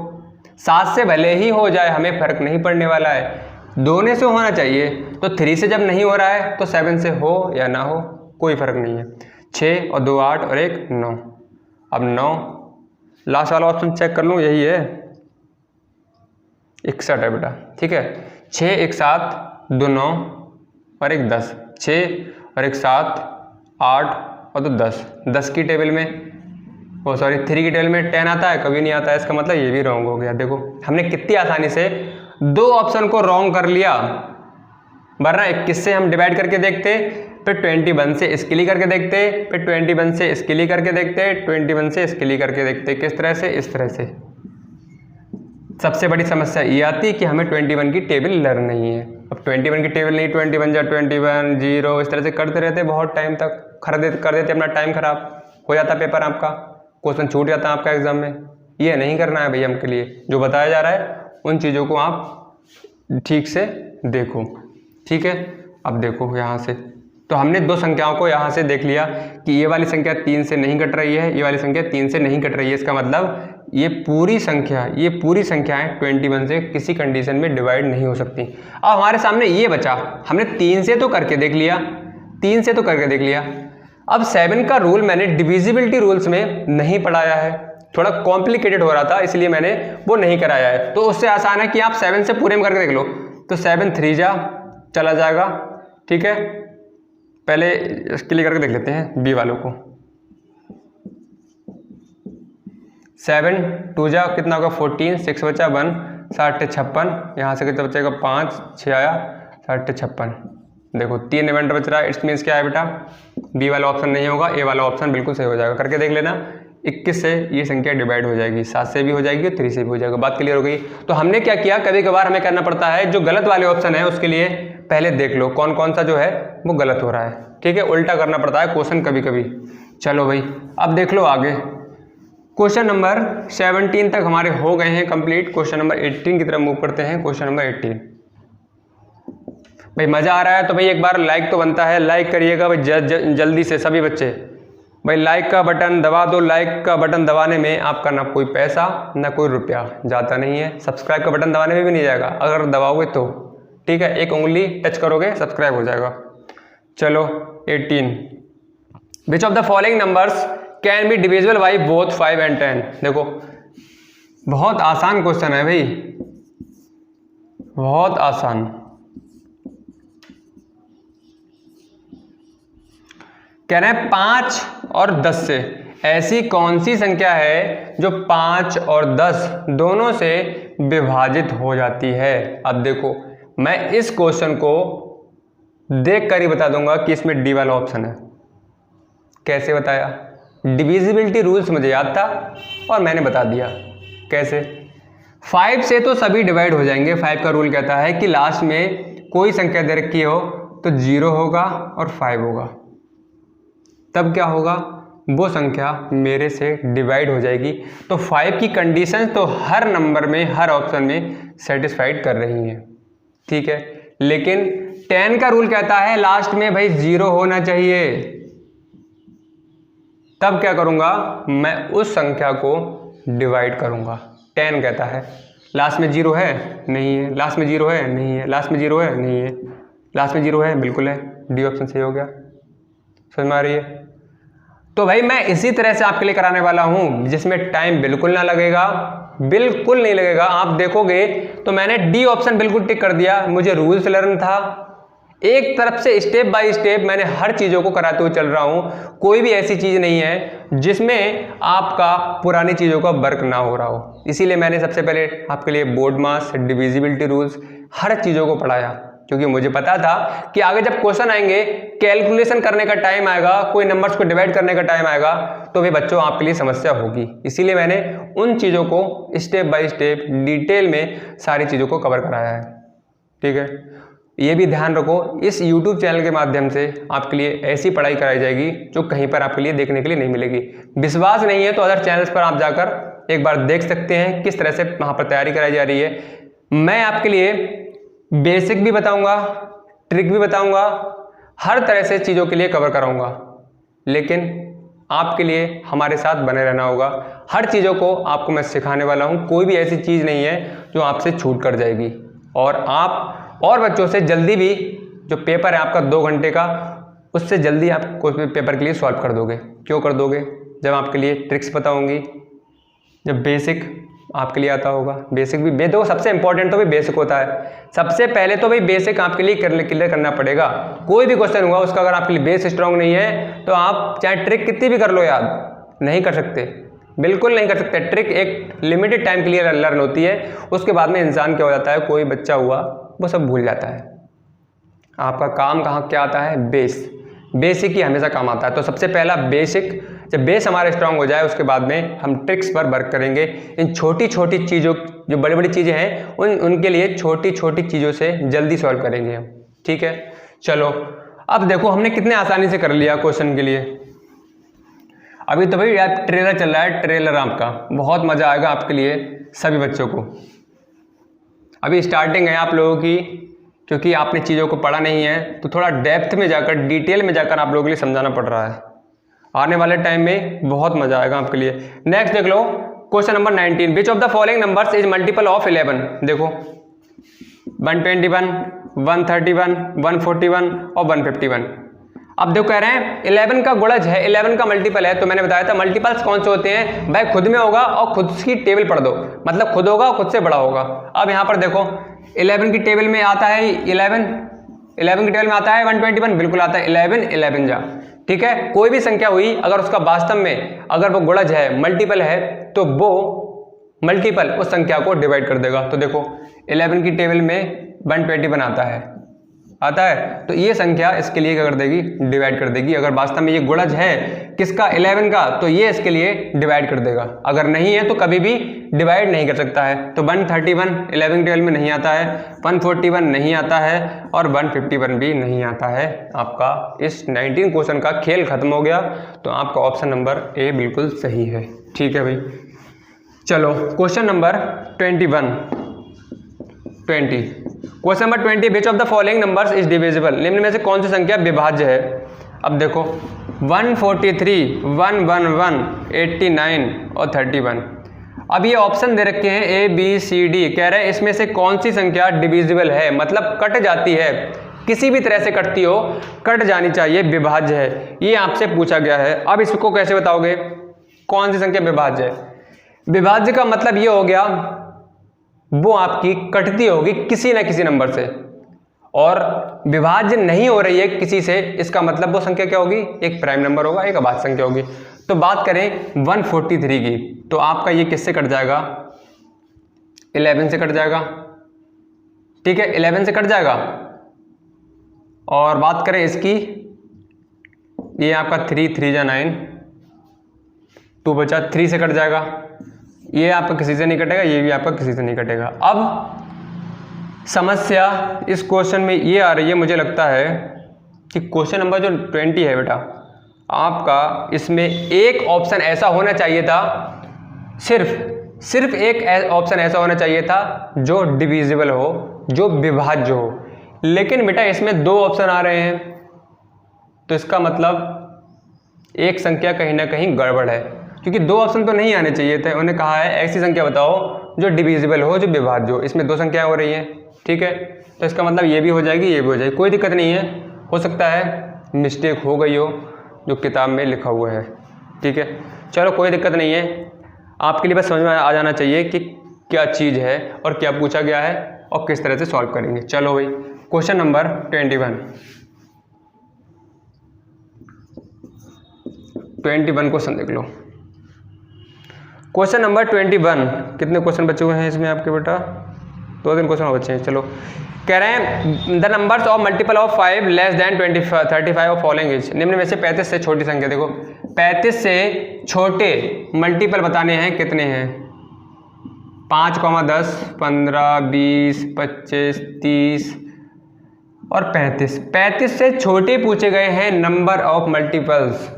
7 से भले ही हो जाए, हमें फर्क नहीं पड़ने वाला है, दोनों से होना चाहिए। तो 3 से जब नहीं हो रहा है तो 7 से हो या ना हो कोई फर्क नहीं है। 6 और 2 8 और 1 9। अब 9 लास्ट वाला ऑप्शन चेक कर लूँ, यही है 61 है बेटा। ठीक है, 6 1 7 2 9 और 1 10, 6 और 1 7 8 और 2 10, 10 की टेबल में, ओ सॉरी 3 की टेबल में 10 आता है, कभी नहीं आता है। इसका मतलब ये भी रॉन्ग हो गया। देखो हमने कितनी आसानी से 2 ऑप्शन को रॉन्ग कर लिया, वरना 21 से हम डिवाइड करके देखते, फिर 21 से इसके लिए करके देखते, फिर 21 से इसके लिए करके देखते, 21 से इसके लिए करके देखते। किस तरह से, इस तरह से। सबसे बड़ी समस्या ये आती है कि हमें 21 की टेबल लर्न नहीं है। अब 21 की टेबल नहीं, 21 जा 21 0 इस तरह से करते रहते बहुत टाइम तक, कर देते अपना टाइम खराब हो जाता, पेपर आपका, क्वेश्चन छूट जाता है आपका एग्जाम में। ये नहीं करना है भैया हमके लिए। जो बताया जा रहा है उन चीज़ों को आप ठीक से देखो। ठीक है, अब देखो यहाँ से, तो हमने 2 संख्याओं को यहाँ से देख लिया कि ये वाली संख्या 3 से नहीं कट रही है, ये वाली संख्या 3 से नहीं कट रही है। इसका मतलब ये पूरी संख्याएं 21 से किसी कंडीशन में डिवाइड नहीं हो सकती। अब हमारे सामने ये बचा, हमने 3 से तो करके देख लिया, 3 से तो करके देख लिया। अब 7 का रूल मैंने डिविजिबिलिटी रूल्स में नहीं पढ़ाया है, थोड़ा कॉम्प्लिकेटेड हो रहा था इसलिए मैंने वो नहीं कराया है। तो उससे आसान है कि आप 7 से पूरे में करके देख लो। तो 7 3 जा चला जाएगा। ठीक है, पहले इसके लिए करके देख लेते हैं बी वालों को। 7 2 जा कितना होगा 14, 6 बचा 1, 7 56, यहाँ से कितना बचेगा 5, 6 आया 7 56। देखो 3 रिमाइंडर बच रहा है। इट्स मीन्स क्या है बेटा, बी वाला ऑप्शन नहीं होगा, ए वाला ऑप्शन बिल्कुल सही हो जाएगा। करके देख लेना। 21 से ये संख्या डिवाइड हो जाएगी, 7 से भी हो जाएगी और 3 से भी हो जाएगा। बात क्लियर हो गई। तो हमने क्या किया, कभी कभार हमें करना पड़ता है जो गलत वाले ऑप्शन है उसके लिए पहले देख लो कौन कौन सा जो है वो गलत हो रहा है। ठीक है, उल्टा करना पड़ता है क्वेश्चन कभी कभी। चलो भाई अब देख लो आगे। क्वेश्चन नंबर 17 तक हमारे हो गए हैं कंप्लीट। क्वेश्चन नंबर 18 की तरफ मूव करते हैं। क्वेश्चन नंबर 18 भाई मजा आ रहा है तो भाई एक बार लाइक तो बनता है, लाइक करिएगा भाई जल्दी से सभी बच्चे। भाई लाइक का बटन दबा दो। लाइक का बटन दबाने में आपका ना कोई पैसा ना कोई रुपया जाता नहीं है। सब्सक्राइब का बटन दबाने में भी नहीं जाएगा अगर दबाओगे तो। ठीक है, एक उंगली टच करोगे सब्सक्राइब हो जाएगा। चलो 18, विच of the following numbers can be divisible by both 5 and 10। देखो बहुत आसान क्वेश्चन है भाई, बहुत आसान। कह रहे हैं 5 और 10 से ऐसी कौन सी संख्या है जो 5 और 10 दोनों से विभाजित हो जाती है। अब देखो मैं इस क्वेश्चन को देख कर ही बता दूंगा कि इसमें डी वाला ऑप्शन है। कैसे बताया, डिविजिबिलिटी रूल्स मुझे याद था और मैंने बता दिया। कैसे, 5 से तो सभी डिवाइड हो जाएंगे। 5 का रूल कहता है कि लास्ट में कोई संख्या दे रखी हो तो 0 होगा और 5 होगा, तब क्या होगा वो संख्या मेरे से डिवाइड हो जाएगी। तो 5 की कंडीशन तो हर नंबर में हर ऑप्शन में सेटिस्फाइड कर रही हैं। ठीक है, लेकिन 10 का रूल कहता है लास्ट में भाई 0 होना चाहिए। तब क्या करूंगा, मैं उस संख्या को डिवाइड करूंगा। 10 कहता है लास्ट में 0 है नहीं है, लास्ट में 0 है नहीं है, लास्ट में 0 है नहीं है, लास्ट में 0 है बिल्कुल है। डी ऑप्शन सही हो गया। समझ में आ रही है। तो भाई मैं इसी तरह से आपके लिए कराने वाला हूं जिसमें टाइम बिल्कुल ना लगेगा, बिल्कुल नहीं लगेगा। आप देखोगे तो मैंने डी ऑप्शन बिल्कुल टिक कर दिया। मुझे रूल्स लर्न था, एक तरफ से स्टेप बाय स्टेप मैंने हर चीज़ों को कराते हुए चल रहा हूँ। कोई भी ऐसी चीज़ नहीं है जिसमें आपका पुरानी चीज़ों का वर्क ना हो रहा हो। इसीलिए मैंने सबसे पहले आपके लिए बोर्ड मास, डिविजिबिलिटी रूल्स, हर चीज़ों को पढ़ाया, क्योंकि मुझे पता था कि आगे जब क्वेश्चन आएंगे, कैलकुलेशन करने का टाइम आएगा, कोई नंबर्स को डिवाइड करने का टाइम आएगा, तो भी बच्चों आपके लिए समस्या होगी। इसीलिए मैंने उन चीज़ों को स्टेप बाय स्टेप डिटेल में सारी चीज़ों को कवर कराया है। ठीक है, ये भी ध्यान रखो, इस YouTube चैनल के माध्यम से आपके लिए ऐसी पढ़ाई कराई जाएगी जो कहीं पर आपके लिए देखने के लिए नहीं मिलेगी। विश्वास नहीं है तो अदर चैनल्स पर आप जाकर एक बार देख सकते हैं किस तरह से वहाँ पर तैयारी कराई जा रही है। मैं आपके लिए बेसिक भी बताऊंगा, ट्रिक भी बताऊंगा, हर तरह से चीज़ों के लिए कवर कराऊंगा, लेकिन आपके लिए हमारे साथ बने रहना होगा। हर चीज़ों को आपको मैं सिखाने वाला हूँ। कोई भी ऐसी चीज़ नहीं है जो आपसे छूट कर जाएगी, और आप और बच्चों से जल्दी भी जो पेपर है आपका 2 घंटे का, उससे जल्दी आप कोई पेपर के लिए सॉल्व कर दोगे। क्यों कर दोगे, जब आपके लिए ट्रिक्स पता होंगी, जब बेसिक आपके लिए आता होगा। बेसिक भी देखो सबसे इंपॉर्टेंट तो भी बेसिक होता है। सबसे पहले तो भाई बेसिक आपके लिए क्लियर करना पड़ेगा। कोई भी क्वेश्चन हुआ उसका अगर आपके लिए बेस स्ट्रांग नहीं है तो आप चाहे ट्रिक कितनी भी कर लो याद नहीं कर सकते, बिल्कुल नहीं कर सकते। ट्रिक एक लिमिटेड टाइम के लिए लर्न होती है, उसके बाद में इंसान क्या हो जाता है, कोई बच्चा हुआ वो सब भूल जाता है। आपका काम कहाँ क्या आता है, बेसिक ही हमेशा काम आता है। तो सबसे पहला बेसिक, जब बेस हमारा स्ट्रांग हो जाए उसके बाद में हम ट्रिक्स पर वर्क करेंगे। इन छोटी छोटी चीज़ों, जो बड़ी बड़ी चीज़ें हैं उनके लिए छोटी छोटी चीज़ों से जल्दी सॉल्व करेंगे हम। ठीक है, चलो अब देखो हमने कितने आसानी से कर लिया क्वेश्चन के लिए। अभी तो भाई यार ट्रेलर चल रहा है, ट्रेलर आपका बहुत मज़ा आएगा आपके लिए सभी बच्चों को। अभी स्टार्टिंग है आप लोगों की, क्योंकि आपने चीज़ों को पढ़ा नहीं है तो थोड़ा डेप्थ में जाकर, डिटेल में जाकर आप लोगों के लिए समझाना पड़ रहा है। आने वाले टाइम में बहुत मजा आएगा आपके लिए। नेक्स्ट देख लो question number 19, which of the following numbers is multiple of 11। देखो 121, 131, 141 और 151। अब देखो कह रहे हैं 11 का गुणज है, 11 का मल्टीपल है। तो मैंने बताया था मल्टीपल्स कौन से होते हैं भाई, खुद में होगा और खुद की टेबल पढ़ दो, मतलब खुद होगा और खुद से बड़ा होगा। अब यहाँ पर देखो 11 की टेबल में आता है 11 की टेबल में आता है 121, बिल्कुल आता है 11 11 जा ठीक है, कोई भी संख्या हुई अगर उसका वास्तव में अगर वो गुणज है, मल्टीपल है, तो वो मल्टीपल उस संख्या को डिवाइड कर देगा। तो देखो 11 की टेबल में 121 आता है, तो ये संख्या इसके लिए क्या कर देगी, डिवाइड कर देगी। अगर वास्तव में ये गुणज है किसका, 11 का, तो ये इसके लिए डिवाइड कर देगा। अगर नहीं है तो कभी भी डिवाइड नहीं कर सकता है। तो 131 11 की टेबल में नहीं आता है, 141 नहीं आता है और 151 भी नहीं आता है। आपका इस 19 क्वेश्चन का खेल खत्म हो गया। तो आपका ऑप्शन नंबर ए बिल्कुल सही है। ठीक है भाई, चलो question number 20। Question number 20, which of the following numbers is divisible, निम्न में से कौन सी संख्या विभाज्य है। अब देखो 143, 111, 89 और 31। अब ये ऑप्शन दे रखे हैं ए बी सी डी, कह रहे हैं इसमें से कौन सी संख्या डिविजिबल है, मतलब कट जाती है, किसी भी तरह से कटती हो, कट जानी चाहिए, विभाज्य है, ये आपसे पूछा गया है। अब इसको कैसे बताओगे कौन सी संख्या विभाज्य है। विभाज्य का मतलब ये हो गया वो आपकी कटती होगी किसी न किसी नंबर से, और विभाज्य नहीं हो रही है किसी से, इसका मतलब वो संख्या क्या होगी, एक प्राइम नंबर होगा, एक अभाज्य संख्या होगी। तो बात करें 143 की, तो आपका ये किससे कट जाएगा, 11 से कट जाएगा। ठीक है, 11 से कट जाएगा। और बात करें इसकी, ये आपका 3 जा 9, 2 बचा, 3 से कट जाएगा। ये आपका किसी से नहीं कटेगा, ये भी आपका किसी से नहीं कटेगा। अब समस्या इस क्वेश्चन में ये आ रही है, मुझे लगता है कि क्वेश्चन नंबर जो 20 है बेटा आपका, इसमें एक ऑप्शन ऐसा होना चाहिए था, सिर्फ एक ऑप्शन ऐसा होना चाहिए था जो डिविजिबल हो, जो विभाज्य हो। लेकिन बेटा इसमें 2 ऑप्शन आ रहे हैं, तो इसका मतलब एक संख्या कहीं ना कहीं गड़बड़ है, क्योंकि 2 ऑप्शन तो नहीं आने चाहिए थे। उन्होंने कहा है ऐसी संख्या बताओ जो डिविजिबल हो, जो विभाज्य हो। इसमें 2 संख्याएं हो रही हैं, ठीक है, तो इसका मतलब ये भी हो जाएगी, ये भी हो जाएगी, कोई दिक्कत नहीं है। हो सकता है मिस्टेक हो गई हो जो किताब में लिखा हुआ है, ठीक है, चलो कोई दिक्कत नहीं है। आपके लिए बस समझ में आ जाना चाहिए कि क्या चीज़ है और क्या पूछा गया है और किस तरह से सॉल्व करेंगे। चलो भाई, क्वेश्चन नंबर 21 क्वेश्चन देख लो। क्वेश्चन नंबर 21, कितने क्वेश्चन बचे हुए हैं इसमें आपके बेटा, 2-3 क्वेश्चन और बचे हैं। चलो, कह रहे हैं the numbers of multiple of 5 less than 35 of following is, निम्न में से 35 से छोटी संख्या, देखो 35 से छोटे मल्टीपल बताने हैं, कितने हैं, 5, 10, 15, 20, 25, 30 और 35। 35 से छोटे पूछे गए हैं नंबर ऑफ मल्टीपल्स,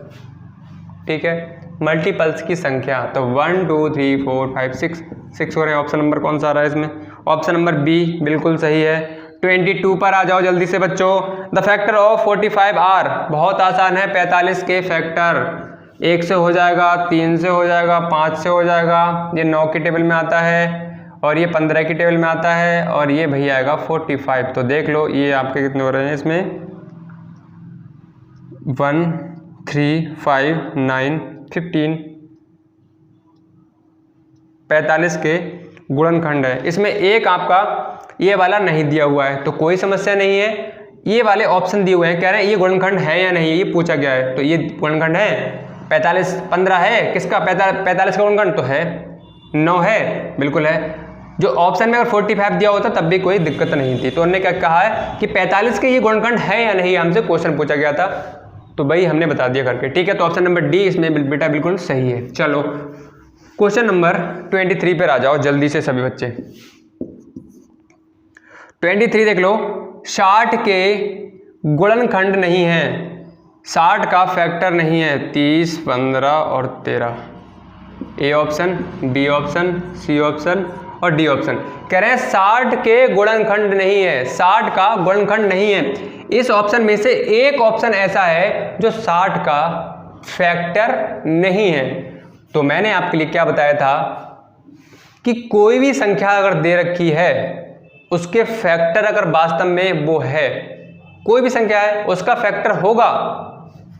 ठीक है, मल्टीपल्स की संख्या। तो 1 2 3 4 5 6 हो रहे हैं। ऑप्शन नंबर कौन सा आ रहा है इसमें, ऑप्शन नंबर बी बिल्कुल सही है। 22 पर आ जाओ जल्दी से बच्चों। द फैक्टर ऑफ 45 आर, बहुत आसान है, 45 के फैक्टर 1 से हो जाएगा, 3 से हो जाएगा, 5 से हो जाएगा, ये 9 की टेबल में आता है और ये 15 की टेबल में आता है और ये भैया आएगा 45। तो देख लो ये आपके कितने हो रहे हैं इसमें, 1 3 5 9 15, 45 के गुणनखंड है। इसमें एक आपका ये वाला नहीं दिया हुआ है तो कोई समस्या नहीं है, ये वाले ऑप्शन दिए हुए हैं, कह रहे हैं ये गुणनखंड है या नहीं, ये पूछा गया है। तो ये गुणनखंड है, 45 15 है, किसका 45 का गुणनखंड तो है, 9 है, बिल्कुल है। जो ऑप्शन में अगर 45 दिया होता तब भी कोई दिक्कत नहीं थी। तो उन्होंने क्या कहा है कि 45 के ये गुणनखंड है या नहीं, हमसे क्वेश्चन पूछा गया था, तो भाई हमने बता दिया करके, ठीक है। तो ऑप्शन नंबर डी इसमें बेटा बिल्कुल सही है। चलो क्वेश्चन नंबर 23 पर आ जाओ जल्दी से सभी बच्चे। 23 देख लो, 60 के गुणनखंड नहीं है, 60 का फैक्टर नहीं है, 30 15 और 13। A option, B option, C option और डी ऑप्शन। कह रहे हैं 60 के गुणनखंड नहीं है, 60 का गुणनखंड नहीं है। इस ऑप्शन में से एक ऑप्शन ऐसा है जो 60 का फैक्टर नहीं है। तो मैंने आपके लिए क्या बताया था कि कोई भी संख्या अगर दे रखी है, उसके फैक्टर अगर वास्तव में वो है, कोई भी संख्या है उसका फैक्टर होगा,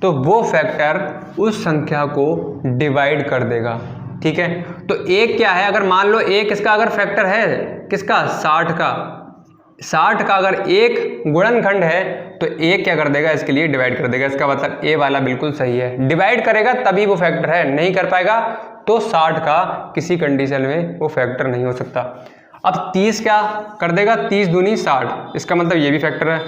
तो वो फैक्टर उस संख्या को डिवाइड कर देगा, ठीक है। तो एक क्या है, अगर मान लो एक इसका अगर फैक्टर है, किसका, 60 का, 60 का अगर एक गुणनखंड है तो एक क्या कर देगा, इसके लिए डिवाइड कर देगा। इसका मतलब ए वाला बिल्कुल सही है। डिवाइड करेगा तभी वो फैक्टर है, नहीं कर पाएगा तो 60 का किसी कंडीशन में वो फैक्टर नहीं हो सकता। अब 30 क्या कर देगा, 30 दूनी 60, इसका मतलब ये भी फैक्टर है।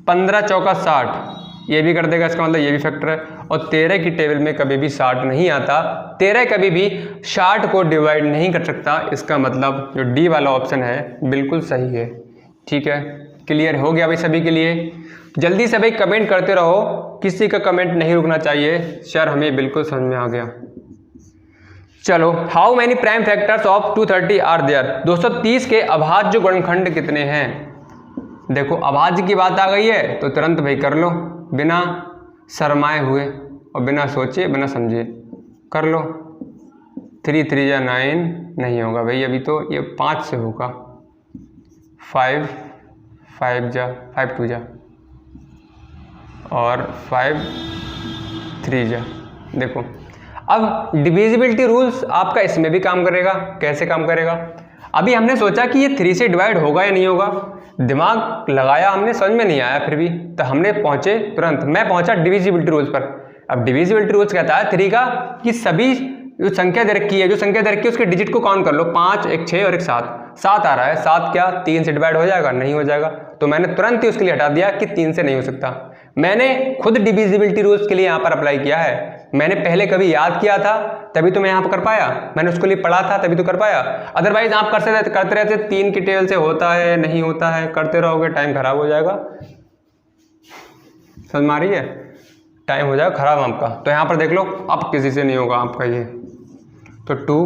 15 चौका 60, ये भी कर देगा, इसका मतलब ये भी फैक्टर है। और 13 की टेबल में कभी भी 60 नहीं आता, 13 कभी भी 60 को डिवाइड नहीं कर सकता। इसका मतलब जो डी वाला ऑप्शन है बिल्कुल सही है। ठीक है, क्लियर हो गया भाई सभी के लिए। जल्दी से भाई कमेंट करते रहो, किसी का कमेंट नहीं रुकना चाहिए। सर हमें बिल्कुल समझ में आ गया। चलो, how many prime factors of 230 are there. 230 के अभाज्य गुणनखंड कितने हैं। देखो अभाज्य की बात आ गई है तो तुरंत भाई कर लो, बिना शर्माए हुए और बिना सोचे बिना समझे कर लो। 3 3 या 9 नहीं होगा भाई, अभी तो ये 5 से होगा। 5 5 जा 5 2 जा और 5 3 जा। देखो अब डिविजिबिलिटी रूल्स आपका इसमें भी काम करेगा। कैसे काम करेगा, अभी हमने सोचा कि ये 3 से डिवाइड होगा या नहीं होगा, दिमाग लगाया हमने, समझ में नहीं आया, फिर भी तो हमने पहुंचे तुरंत, मैं पहुंचा डिविजिबिलिटी रूल्स पर। अब डिविजिबिलिटी रूल्स कहता है 3 का कि सभी जो संख्या दे रखी है, जो संख्या दे रखी है उसके डिजिट को काउंट कर लो। 5, एक 6 और एक 7। 7 आ रहा है, 7 क्या 3 से डिवाइड हो जाएगा, नहीं हो जाएगा। तो मैंने तुरंत ही उसके लिए हटा दिया कि 3 से नहीं हो सकता। मैंने खुद डिविजिबिलिटी रूल्स के लिए यहाँ पर अप्लाई किया है। मैंने पहले कभी याद किया था तभी तो मैं यहाँ पर कर पाया, मैंने उसके लिए पढ़ा था तभी तो कर पाया। अदरवाइज आप करते रहते 3 की टेबल से होता है नहीं होता है, करते रहोगे टाइम खराब हो जाएगा। समझ में आ रही है, टाइम हो जाएगा खराब आपका। तो यहाँ पर देख लो, अब किसी से नहीं होगा आपका ये। तो 2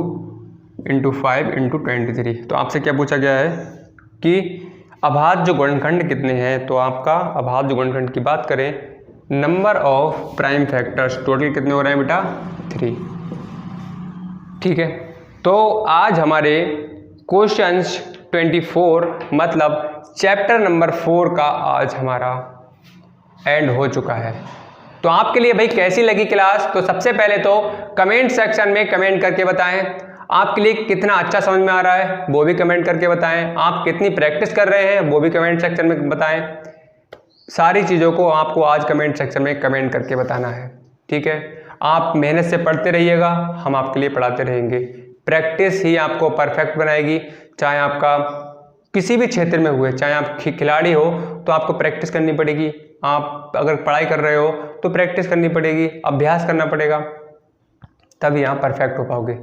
× 5 × 23। तो आपसे क्या पूछा गया है कि अभाज्य गुणनखंड कितने हैं। तो आपका अभाज्य गुणनखंड की बात करें, number of prime factors total कितने हो रहे हैं बेटा, 3। ठीक है, तो आज हमारे क्वेश्चंस 24 मतलब चैप्टर नंबर 4 का आज हमारा एंड हो चुका है। तो आपके लिए भाई कैसी लगी क्लास, तो सबसे पहले तो कमेंट सेक्शन में कमेंट करके बताएं आपके लिए कितना अच्छा समझ में आ रहा है, वो भी कमेंट करके बताएं। आप कितनी प्रैक्टिस कर रहे हैं वो भी कमेंट सेक्शन में बताएं। सारी चीज़ों को आपको आज कमेंट सेक्शन में कमेंट करके बताना है। ठीक है, आप मेहनत से पढ़ते रहिएगा, हम आपके लिए पढ़ाते रहेंगे। प्रैक्टिस ही आपको परफेक्ट बनाएगी। चाहे आपका किसी भी क्षेत्र में हुए, चाहे आप खिलाड़ी हो तो आपको प्रैक्टिस करनी पड़ेगी। आप अगर पढ़ाई कर रहे हो तो प्रैक्टिस करनी पड़ेगी, अभ्यास करना पड़ेगा, तभी आप परफेक्ट हो पाओगे।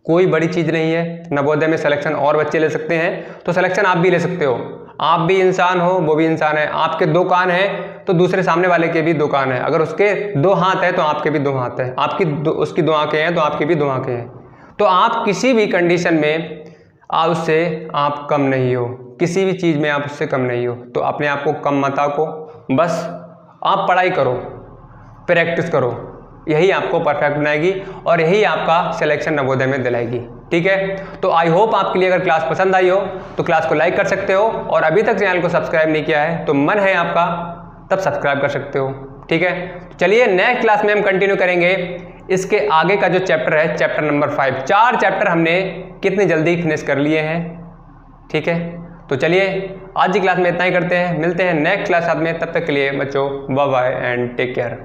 कोई बड़ी चीज़ नहीं है। नवोदय में सिलेक्शन और बच्चे ले सकते हैं तो सिलेक्शन आप भी ले सकते हो। आप भी इंसान हो, वो भी इंसान है। आपके 2 कान हैं तो दूसरे सामने वाले के भी 2 कान है। अगर उसके 2 हाथ है तो आपके भी 2 हाथ है। उसकी 2 आंखें हैं तो आपकी भी 2 आंखें हैं। तो आप किसी भी कंडीशन में उससे आप कम नहीं हो, किसी भी चीज़ में आप उससे कम नहीं हो। तो अपने आप को कम मत आको, बस आप पढ़ाई करो, प्रैक्टिस करो, यही आपको परफेक्ट बनाएगी और यही आपका सिलेक्शन नवोदय में दिलाएगी। ठीक है, तो आई होप आपके लिए अगर क्लास पसंद आई हो तो क्लास को लाइक कर सकते हो, और अभी तक चैनल को सब्सक्राइब नहीं किया है तो मन है आपका तब सब्सक्राइब कर सकते हो। ठीक है, चलिए नेक्स्ट क्लास में हम कंटिन्यू करेंगे इसके आगे का जो चैप्टर है, चैप्टर नंबर 5। 4 चैप्टर हमने कितनी जल्दी फिनिश कर लिए हैं। ठीक है, तो चलिए आज की क्लास में इतना ही करते हैं, मिलते हैं नेक्स्ट क्लास साथ में। तब तक के लिए बच्चों bye bye and take care.